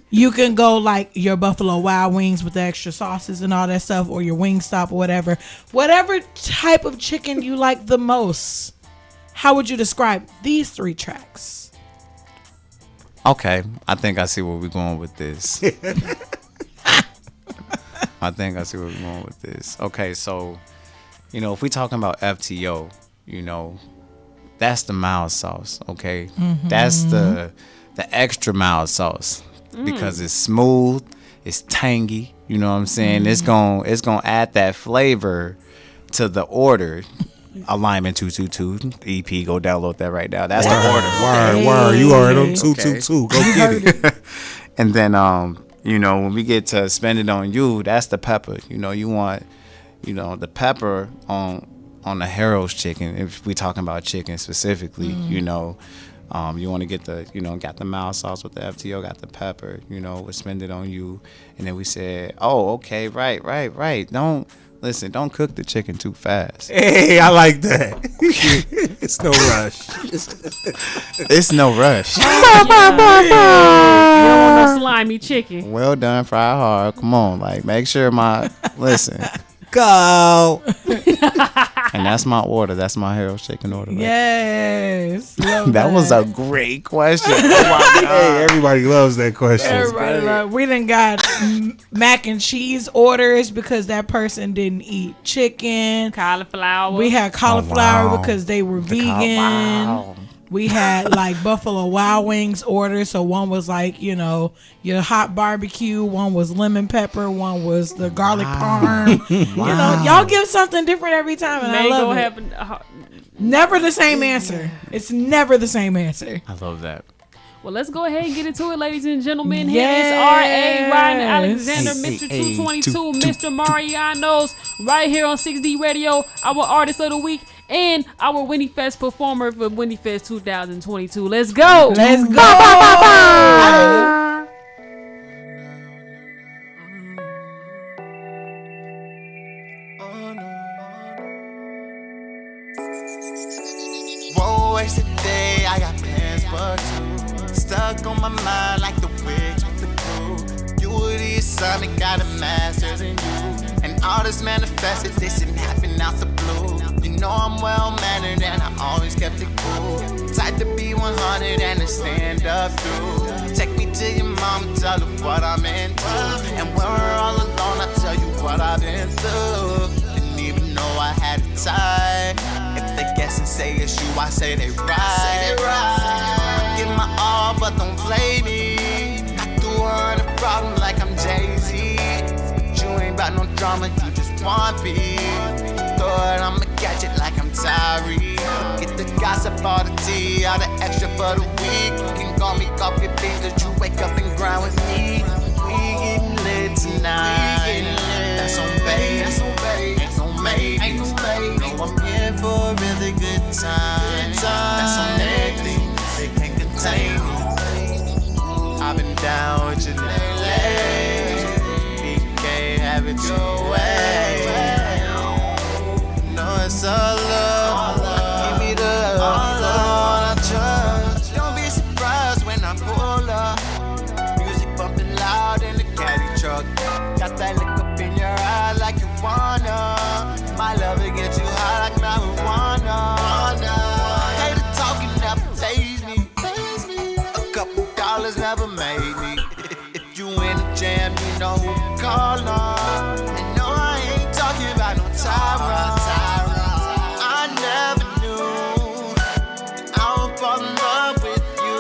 you can go like your Buffalo Wild Wings with the extra sauces and all that stuff, or your Wingstop or whatever. Whatever type of chicken you like the most. How would you describe these 3 tracks? Okay. I think I see where we're going with this. I think I see where we're going with this. Okay, so, if we're talking about FTO, that's the mild sauce, okay? That's the extra mild sauce because it's smooth, it's tangy, you know what I'm saying? It's gonna add that flavor to the order. Alignment 222 EP, go download that right now. That's the order. Word. You already on 222. Go get it. And then when we get to Spend It On You, that's the pepper. You want the pepper on the Harold's chicken, if we talking about chicken specifically. You want to get got the mild sauce with the FTO, got the pepper, with Spend It On You. And then we said, oh, okay, right. Don't cook the chicken too fast. Hey, I like that. It's no rush. It's no rush. You don't want no slimy chicken. Well done, fry hard. Come on, like make sure listen. Go. And that's my order. That's my hero shaking order. Right? Yes. That was a great question. Oh my God. Hey, everybody loves that question. Everybody love. We done got mac and cheese orders because that person didn't eat chicken. Cauliflower. We had cauliflower wow. because they were vegan. We had like Buffalo Wild Wings orders. So one was like, you know, your hot barbecue. One was lemon pepper. One was the garlic parm. You know, y'all give something different every time, and I love it. Never the same answer. It's never the same answer. I love that. Well, let's go ahead and get into it, ladies and gentlemen. Here Yes. is R.A. Ryan Alexander, Hey, Mr. hey, 222, Mr. Mariano's, right here on 6D Radio, our Artist of the Week, and our Winnie Fest performer for Winnie Fest 2022. Let's go! Let's go! Won't waste a day, I got plans for two. Stuck on my mind like the wigs with the crew. You were the assignment, got a master's in you. And all this manifested, this didn't happen out the blue. You know I'm well mannered and I always kept it cool. Type to be 100 and to stand up through. Take me to your mom, tell her what I'm into. And when we're all alone, I tell you what I've been through. Didn't even know I had it tight. If they guess and say it's you, I say they right. Give my all, but don't play me. I threw her in a problem like I'm Jay-Z. You ain't about no drama, you just want beef. Thought I'ma catch it like I'm Tyree. Get the gossip, all the tea, all the extra for the week. You can call me coffee beans, cause you wake up and grind with me. We getting lit tonight. That's on babe, ain't no maybe. No, I'm here for a really good time. That's on everything, they can't contain me. I've been down with you lately. BK, have it your way. No, it's all love. Give me the all I trust. Don't be surprised when I pull up. Music bumping loud in the caddy truck. Got that look up in your eye like you wanna. My love will get you high like marijuana. Hey, the talking never faze me. A couple dollars never made me. If you in a jam, you know who to call on. And no, I ain't talking about no Tyra. I never knew I would fall in love with you.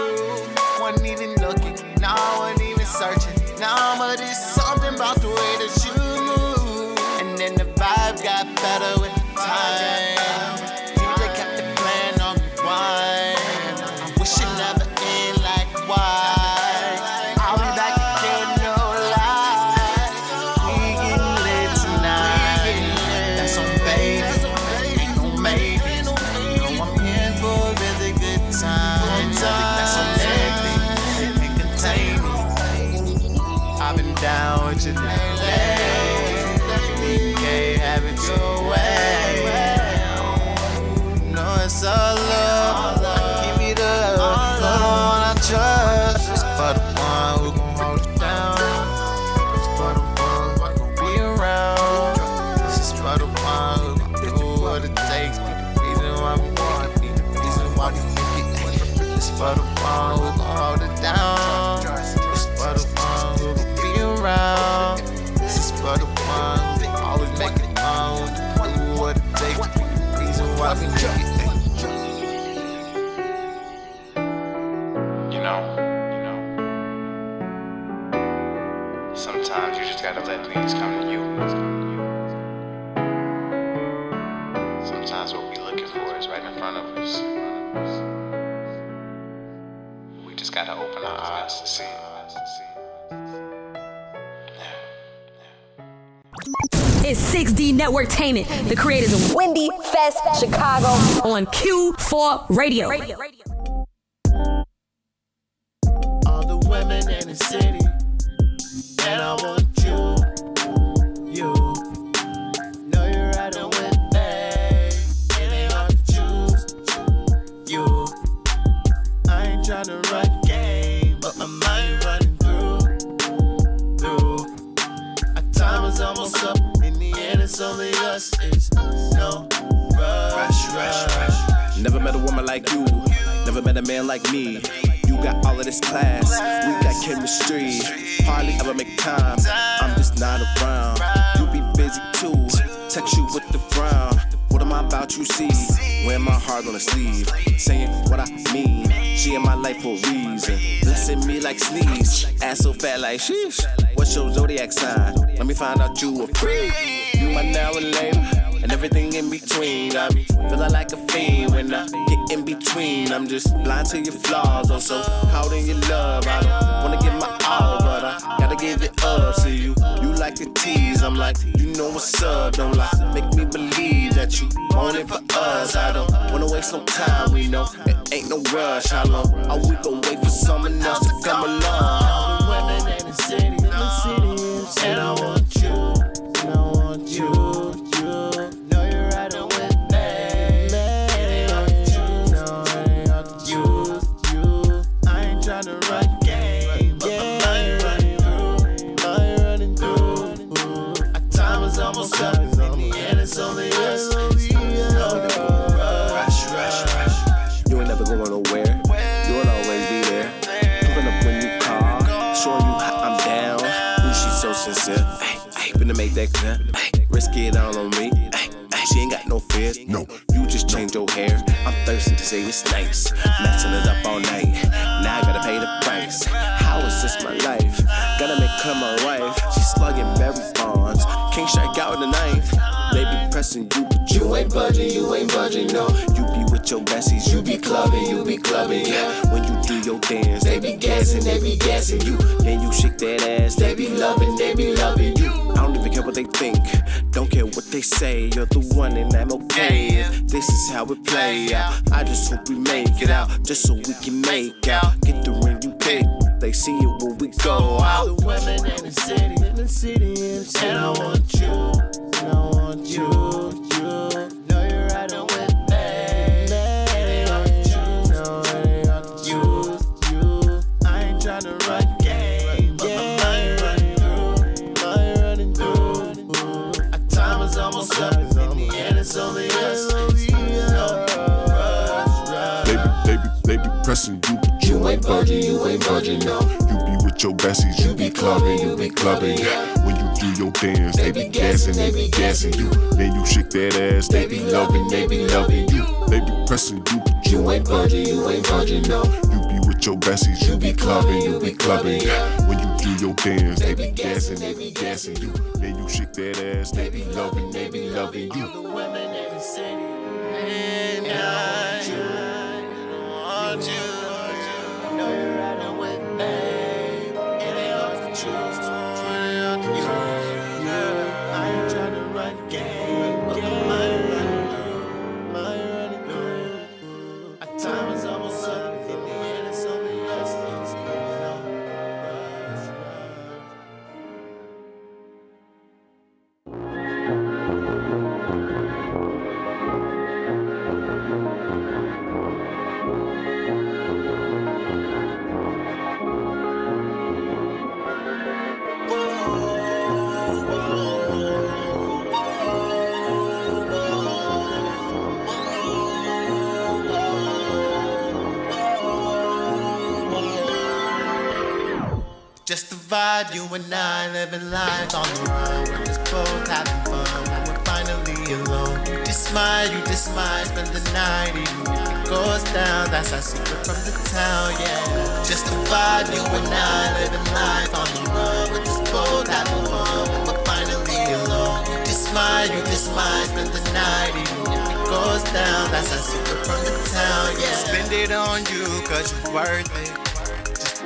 Wasn't even looking, no, I wasn't even searching. Now, but it's something about the way that you move. And then the vibe got better with the time. DJ kept the plan on rewind. I wish it never end like why. I'll be back again, no lie. We getting lit tonight. That's on baby, ain't no maybe. No, I'm here for a really good time. That's on everything, they can't contain me. I've been down with you lately. Have it your way. No, it's all love. Give me the all I trust. It's for the one who gon' hold you down. It's for the one who gon' be around. This is for the one who gon' do what it takes. Be the reason why we want it. Be the reason why we think it. It's for the one who gon' hold it down. It's for the one who gon' be around. This is for the one who always make it on. Do what it takes. Be the reason why we make it. You know, sometimes you just gotta let things come to you. Sometimes what we're looking for is right in front of us. We just gotta open our eyes to see. It's 6D Networktainment, the creators of Windy Fest Chicago on Q4 Radio. All the women in the city, and I want you. Know you're right on with me. It ain't hard to choose you. I ain't tryna run game, but my mind running through. Our time is almost up. In the end, it's only us. It's no rush. Never met a woman like you, never met a man like me. You got all of this class, we got chemistry. Hardly ever make time, I'm just not around. You be busy too, text you with the frown. What am I about you see? Wearing my heart on the sleeve, saying what I mean. She in my life for a reason, blessing me like sneeze. Ass so fat like sheesh. What's your zodiac sign? Let me find out you a freak. You my now and later, and everything in between. I be feeling like a fiend when I get in between. I'm just blind to your flaws, I'm so caught in your love. I don't wanna give my all, but I gotta give it up. See you like to tease. I'm like, you know what's up, don't lie. Make me believe that you want it for us. I don't wanna waste no time, we know it ain't no rush. How long are we gon' wait for someone else to come along? All the women in the city, and I want you, and I want you. Know you're riding with me. It ain't hard to choose, no, it ain't hard to choose you. I ain't tryna run game, but my mind running through. Our time is almost up, in the end it's only us. You ain't never going nowhere, you'll always be there. Pulling up when you call, showing you how I'm down. Ooh, she's so sincere, ay, finna make that clear. Ay, risk it all on me, ay, she ain't got no fears. No, you just change your hair. I'm thirsty to say it's nice, messing it up all night. Now I gotta pay the price. How is this my life? Gotta make her my wife. She's slugging berry bonds, can't strike out in the ninth. They be pressing you, but you ain't budging, no. You be with your besties, you be clubbing, yeah. When you do your dance, they be gassing you. Then you shake that ass, they be loving you. I don't even care what they think, don't care what they say. You're the one and I'm okay. This is how it play out. I just hope we make it out, just so we can make out. Get the ring you pick, they see it when we go out. The women in the city, and I want you, and I want you. Know you're riding with me. It ain't hard to choose, no, it ain't hard to choose you. I ain't tryna run game, but my mind running through. Our time is almost up, in the end it's only us. They be pressing you, but you ain't budging, no. You be with your besties, you be clubbing, yeah. When you do your dance, they be gassing you. Then you shake that ass, they be loving you. They be pressing you, but you ain't budging, no. You be with your besties, you be clubbing, yeah. When you do your dance, they be gassing you. Then you shake that ass, they be loving you. The women in the city, and I want you. Know you're riding with me. It ain't hard to choose. I ain't tryna run game, but my mind running through. Our time is almost up, in the end it's only us. Just the vibe, you and I living life on the run. We're just both having fun when we're finally alone. You just smile, spend the night even if it goes down. That's our secret from the town, yeah. Just the vibe, you and I living life on the run. We're just both having fun when we're finally alone. You just smile, spend the night even if it goes down. That's our secret from the town, yeah. Spend it on you, cause you're worth it.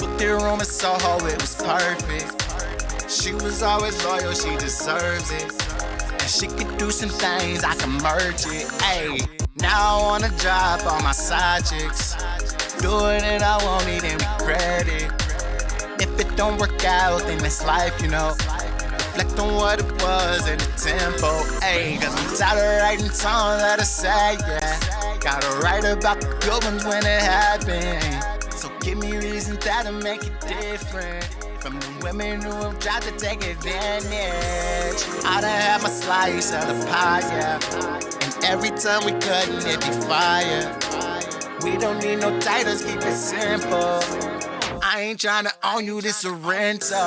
With their room in Soho, it was perfect. She was always loyal, she deserves it. And she could do some things, I can merge it. Ayy, now I wanna drop all my side chicks. Do it and I won't even regret it. If it don't work out, then it's life, you know. Reflect on what it was in the tempo. Ayy, cause I'm tired of writing songs that are sad, yeah. Gotta write about the good ones when it happened. So Give me reasons that'll make it different from the women who have tried to take advantage. I done had my slice of the pie, yeah. And every time we cut it be fire. We don't need no titles, keep it simple. I ain't tryna own you, this a rental.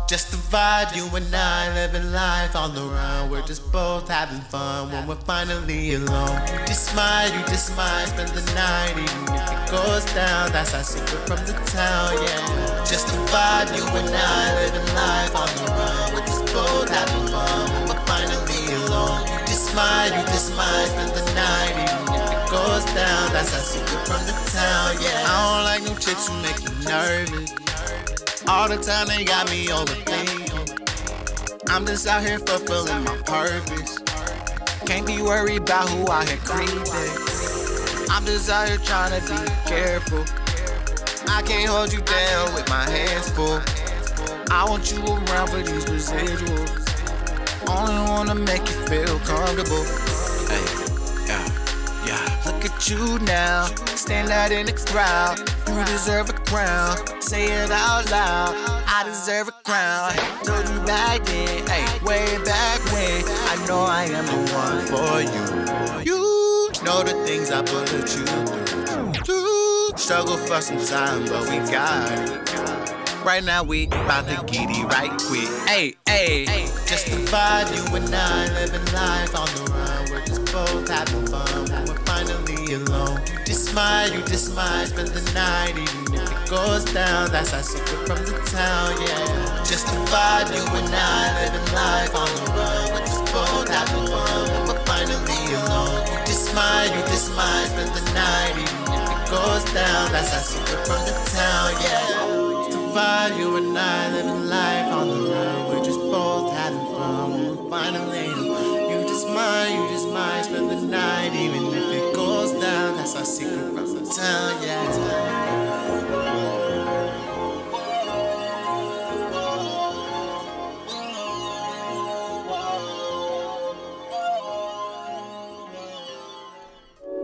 Just a vibe, you and I living life all around. We're just both having fun when we're finally alone. You just smile, spend the night. Even if it goes down, that's our secret from the town, yeah. Just a vibe, you and I living life all around. We're just both having fun when we're finally alone. You just smile, spend the night. Even if it goes down, that's our secret from the town, yeah. I don't like no chicks who make you nervous. All the time they got me overthinking. I'm just out here fulfilling my purpose. Can't be worried about who out here creeping. I'm just out here trying to be careful. I can't hold you down with my hands full. I want you around for these residuals. Only wanna make you feel comfortable. Hey, yeah. Look at you now, stand out in the crowd. You deserve a crown, say it out loud. I deserve a crown. Told you back then, hey, way back when. I know I am the one for you. You know the things I put you through. Struggle for some time, but we got it. Right now we about to get it right quick. Hey, just the vibe, you and I living life on the run. We're just both having fun when we're finally alone. You just smile, spend the night. Even if it goes down, that's our secret from the town, yeah. Just the vibe, you and I living life on the run. We're just both having fun when we're finally alone. You just smile, spend the night. Even if it goes down, that's our secret from the town, yeah. You and I living life on the run. We're just both having fun when we're finally. You just mine, spend the night. Even if it goes down, that's our secret from the town, yeah.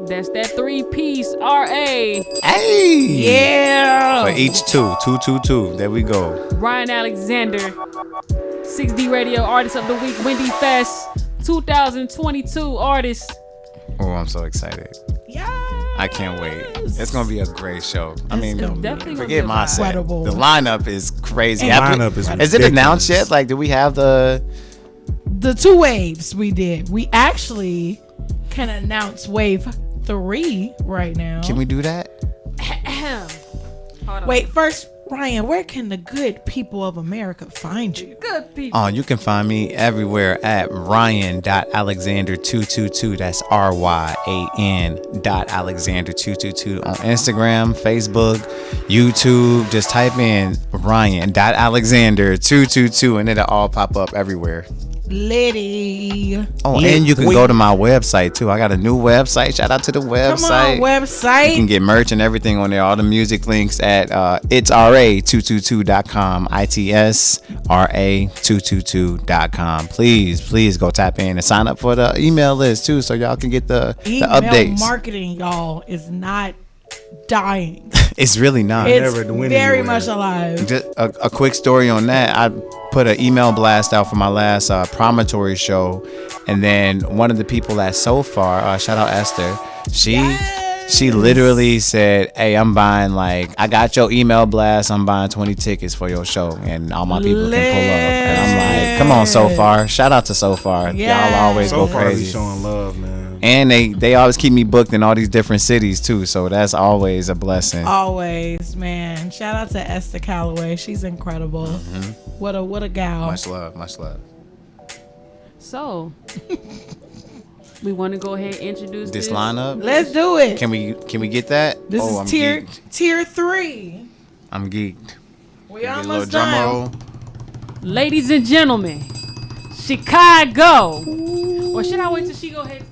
That's that 3-piece RA. Hey! Yeah! For each two. There we go. Ryan Alexander, 6D Radio Artist of the Week, Wendy Fest, 2022 Artist. Oh, I'm so excited. Yeah. I can't wait. It's going to be a great show. I mean, definitely forget my set. incredible. The lineup is crazy. The lineup is it announced yet? Like, do we have the 2 waves we did? We actually can announce wave 3 right now. Can we do that? Hold on. Wait, first, Ryan, where can the good people of America find you? Good people. Oh, you can find me everywhere at Ryan.Alexander222. That's RYAN.Alexander222 on Instagram, Facebook, YouTube. Just type in Ryan.Alexander222 and it'll all pop up everywhere. Liddy. Oh, and you can go to my website too. I got a new website. Shout out to the website. Come on, website. You can get merch and everything on there. All the music links at itsra222.com. ITSRA222.com. Please go tap in and sign up for the email list too, so y'all can get the updates. Marketing, y'all, is not dying. It's really not. It's very much alive. Just a quick story on that. I put an email blast out for my last promontory show, and then one of the people at So Far, shout out Esther, she literally said, hey, I'm buying, like, I got your email blast, I'm buying 20 tickets for your show, and all my people can pull up. And I'm like, come on, So Far. Shout out to So Far. Yes. Y'all always So go far crazy. be showing love, man. And they always keep me booked in all these different cities too, so that's always a blessing. Always, man. Shout out to Esther Calloway. She's incredible. What a gal. Much love. So, we want to go ahead and introduce This lineup. Let's do it. Can we get that? This is I'm tier geeked. 3. I'm geeked. We Get a little almost drum done. roll. Ladies and gentlemen, Chicago. Or should I wait till she go ahead?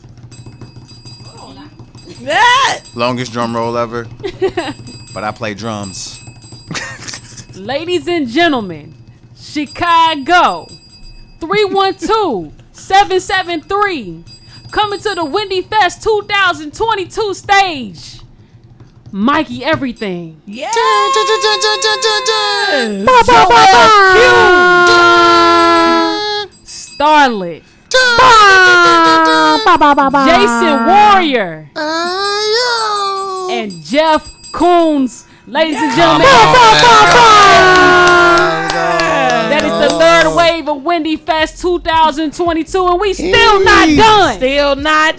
That. Longest drum roll ever. But I play drums. Ladies and gentlemen, Chicago, 312-773, coming to the Wendy Fest 2022 stage. Mikey Everything. Yeah. Starlet. Jason Warrior. And Jeff Koons. Ladies and gentlemen. That is the third wave of Wendy Fest 2022, and we still not done. Still not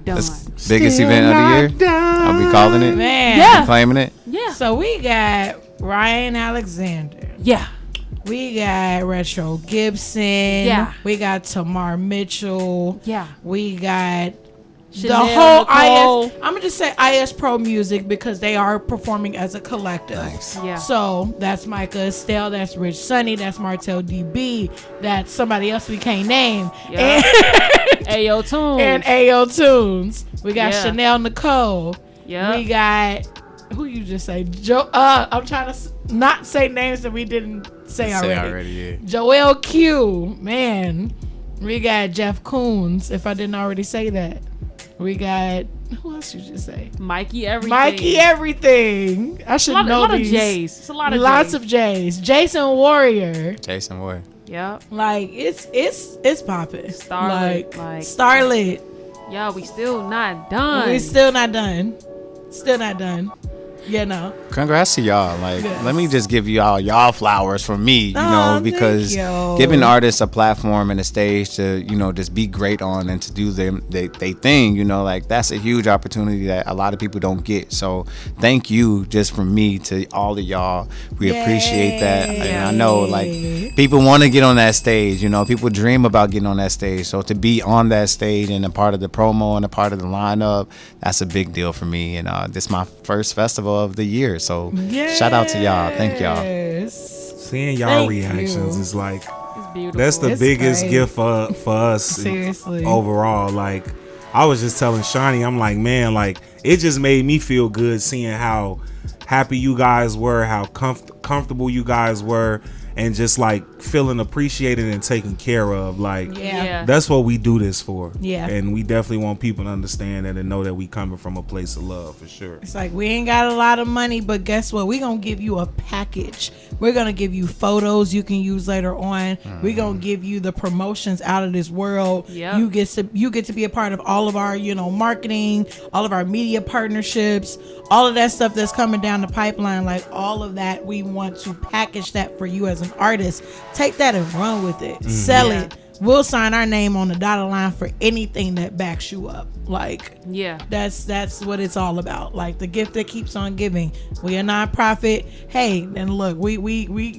done. That's biggest event of the year. Are we calling it? Man. Yeah. Claiming it? Yeah. So we got Ryan Alexander. Yeah. We got Retro Gibson. Yeah. We got Tamar Mitchell. Yeah. We got Chanel, the whole Nicole. IS. I'm gonna just say IS Pro Music because they are performing as a collective. Nice. Yeah. So that's Micah Estelle, that's Rich Sonny, that's Martell DB, that's somebody else we can't name. Yeah. Ayo Tunes. And Ayo Tunes. We got Yeah. Chanel Nicole. Yeah. We got who you just say? I'm trying to not say names that we didn't say already. Yeah. Joel Q. Man. We got Jeff Koons, if I didn't already say that. We got who else you just say? Mikey Everything. Mikey Everything. I should know a lot these. of J's. It's a lot of Lots J's. of J's. Jason Warrior. Jason Ward. Yep. Like it's popping. Starlit, like- Starlit. Yeah, we still not done. We still not done. Still not done. Yeah, no. Congrats to y'all. Like, Yes. let me just give y'all flowers from me, you know, thank because you. giving artists a platform and a stage to, you know, just be great on and to do they thing, you know, like that's a huge opportunity that a lot of people don't get. So thank you just from me to all of y'all. We appreciate that. And I know like people want to get on that stage, you know, people dream about getting on that stage. So to be on that stage and a part of the promo and a part of the lineup, that's a big deal for me. And this is my first festival of the year, so shout out to y'all. Thank y'all. Seeing y'all Thank reactions you. is like It's beautiful. that's the It's biggest great. gift for us Seriously. overall. Like I was just telling Shawnee, I'm like, man, like it just made me feel good seeing how happy you guys were, how comfortable you guys were, and just like feeling appreciated and taken care of. Like Yeah. that's what we do this for. Yeah. And we definitely want people to understand that and know that we coming from a place of love for sure. It's like we ain't got a lot of money, but guess what? We're gonna give you a package. We're gonna give you photos you can use later on. We're gonna give you the promotions out of this world. Yep. You get to be a part of all of our, marketing, all of our media partnerships, all of that stuff that's coming down the pipeline. Like all of that, we want to package that for you as an artist. Take that and run with it. Sell it. We'll sign our name on the dotted line for anything that backs you up. Like Yeah. that's what it's all about. Like the gift that keeps on giving. We a nonprofit. Hey, and look, we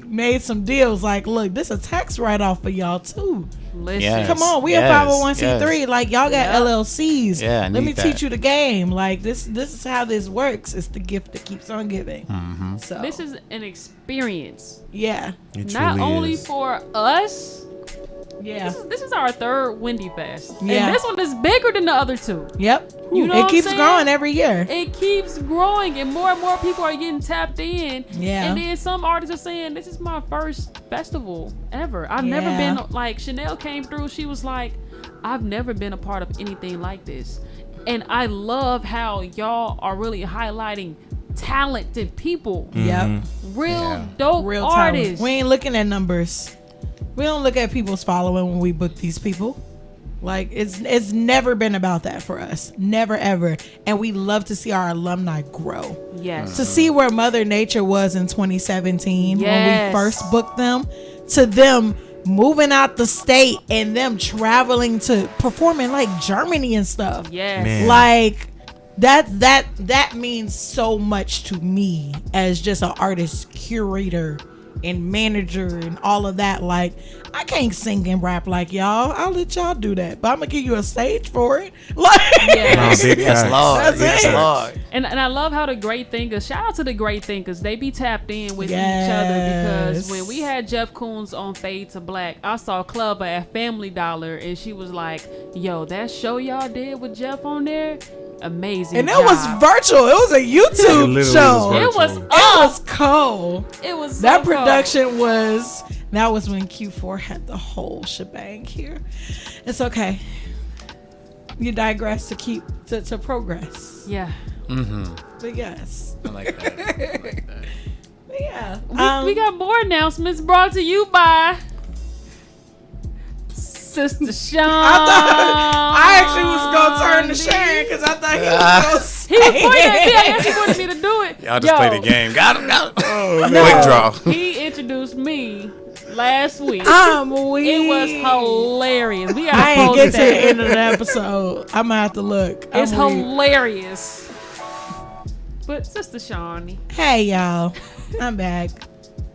made some deals. Like, look, this a tax write off for y'all too. Listen. Yes. Come on, we Yes, a 501c3. yes. Like y'all got Yep. LLCs. Yeah, I Let me need teach that. you the game. Like this is how this works. It's the gift that keeps on giving. So This is an experience. yeah, It Not truly only is. for us. yeah, This is our third Wendy Fest. Yeah. And this one is bigger than the other two. yep. You know it what keeps I'm saying? growing every year. It keeps growing and more people are getting tapped in. Yeah. And then some artists are saying, this is my first festival ever. I've never Yeah. been, like, Chanel came through. She was like, I've never been a part of anything like this. And I love how y'all are really highlighting talented people. Yep. Real Yeah. dope Real talent. artists. We ain't looking at numbers. We don't look at people's following when we book these people. Like it's never been about that for us. Never ever. And we love to see our alumni grow. Yes. To see where Mother Nature was in 2017 when Yes. we first booked them, to them moving out the state and them traveling to perform in like Germany and stuff. Yes. Man. Like that means so much to me as just an artist curator and manager and all of that. Like I can't sing and rap like y'all. I'll let y'all do that, but I'm gonna give you a stage for it. Like Yes. Big Yes, facts. Lord. That's Yes, it. Lord. And I love how the Great Thinkers, shout out to the Great Thinkers, they be tapped in with each other because Yes. when we had Jeff Koons on Fade to Black, I saw Clover at Family Dollar and she was like, yo, that show y'all did with Jeff on there, amazing. and it was job." virtual. It was a It YouTube literally show. was It was virtual. It was cold. It was so That cool. production was. That was when Q4 had the whole shebang here. It's okay. you digress to keep to progress. Yeah. But yes. I like that. But yeah. We got more announcements brought to you by Sister Sean. I actually was gonna turn to Sharon because I thought he was gonna say He was pointing at me. I guess he wanted me to do it. Y'all just play the game. Got him. Quick draw. He introduced me last week. I'm weak. It was hilarious. We I ain't gotta get post to the that. end of the episode. I'm gonna have to look. It's I'm weak. hilarious. But Sister Shawnee. Hey y'all, I'm back.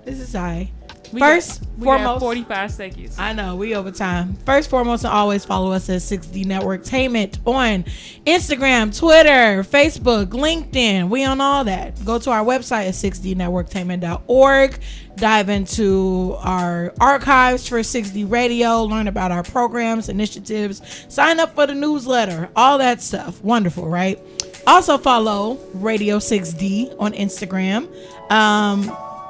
This is I. We First, got foremost, 45 seconds. I know we over time. First, foremost, and always follow us at 6D Networktainment on Instagram, Twitter, Facebook, LinkedIn. We on all that. Go to our website at 6dnetworktainment.org. Dive into our archives for 6D Radio. Learn about our programs, initiatives. Sign up for the newsletter. All that stuff. Wonderful, right? Also follow Radio 6D on Instagram.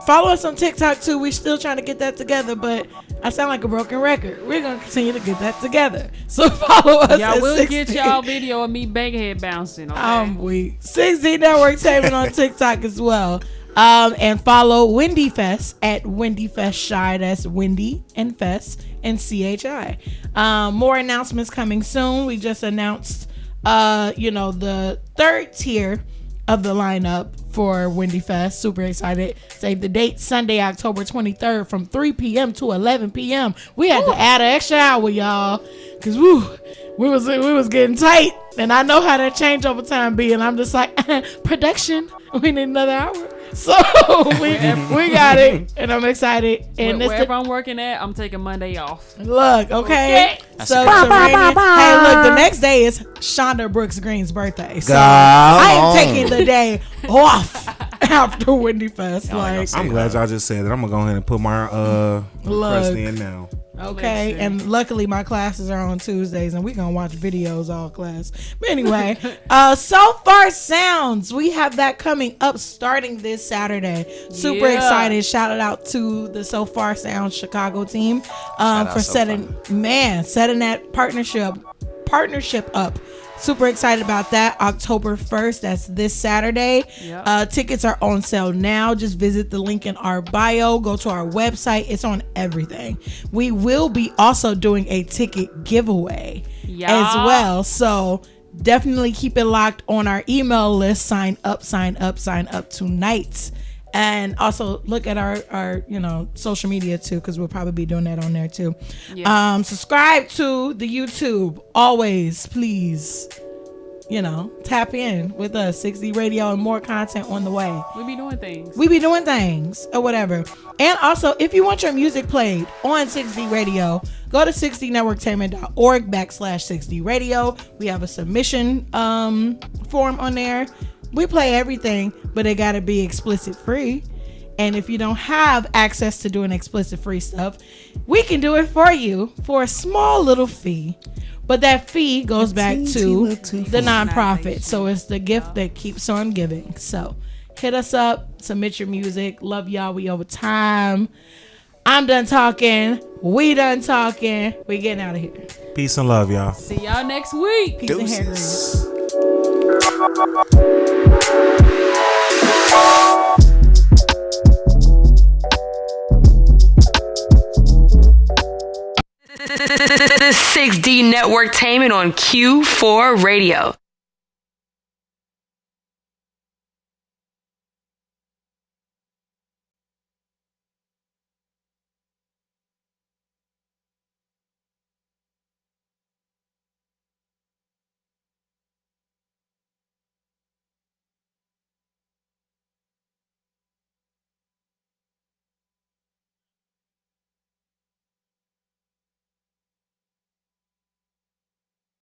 Follow us on TikTok too. We're still trying to get that together, but I sound like a broken record. We're gonna continue to get that together. So follow us. Y'all at will 60. get y'all video of me bankhead bouncing. Okay? I'm weak. 6D Networktainment on TikTok as well. And follow Wendy Fest at Wendy Fest Shy. That's Wendy and Fest and CHI. More announcements coming soon. We just announced the third tier of the lineup for Wendy Fest. Super excited. Save the date, Sunday, October 23rd from 3 p.m. to 11 p.m. We had to add an extra hour, y'all, because we was getting tight, and I know how that changeover time be, and I'm just like, production, we need another hour. So we got it, and I'm excited. And wherever I'm working at, I'm taking Monday off. Look, okay. So hey, look, the next day is Shonda Brooks Green's birthday. So I am taking the day off after Wendy Fest. I'm glad y'all just said that. I'm gonna go ahead and put my request in now. Okay, and luckily my classes are on Tuesdays, and we're gonna watch videos all class. But anyway, So Far Sounds, we have that coming up starting this Saturday. Super excited. Shout out to the So Far Sounds Chicago team for setting that partnership up. Super excited about that. October 1st, that's this Saturday. Yep. Tickets are on sale now. Just visit the link in our bio. Go to our website. It's on everything. We will be also doing a ticket giveaway as well. So definitely keep it locked on our email list. Sign up tonight. And also look at our social media too, because we'll probably be doing that on there too. Yeah. Subscribe to the YouTube. Always, please, tap in with us. 6D Radio and more content on the way. We be doing things or whatever. And also, if you want your music played on 6D Radio, go to 6dnetworktainment.org/6D Radio. We have a submission form on there. We play everything, but it got to be explicit free. And if you don't have access to doing explicit free stuff, we can do it for you for a small little fee. But that fee goes back to the nonprofit. So it's the gift that keeps on giving. So hit us up, submit your music. Love y'all. We over time. I'm done talking. We done talking. We getting out of here. Peace and love, y'all. See y'all next week. Peace and hair grease. 6D Networktainment on Q4 Radio.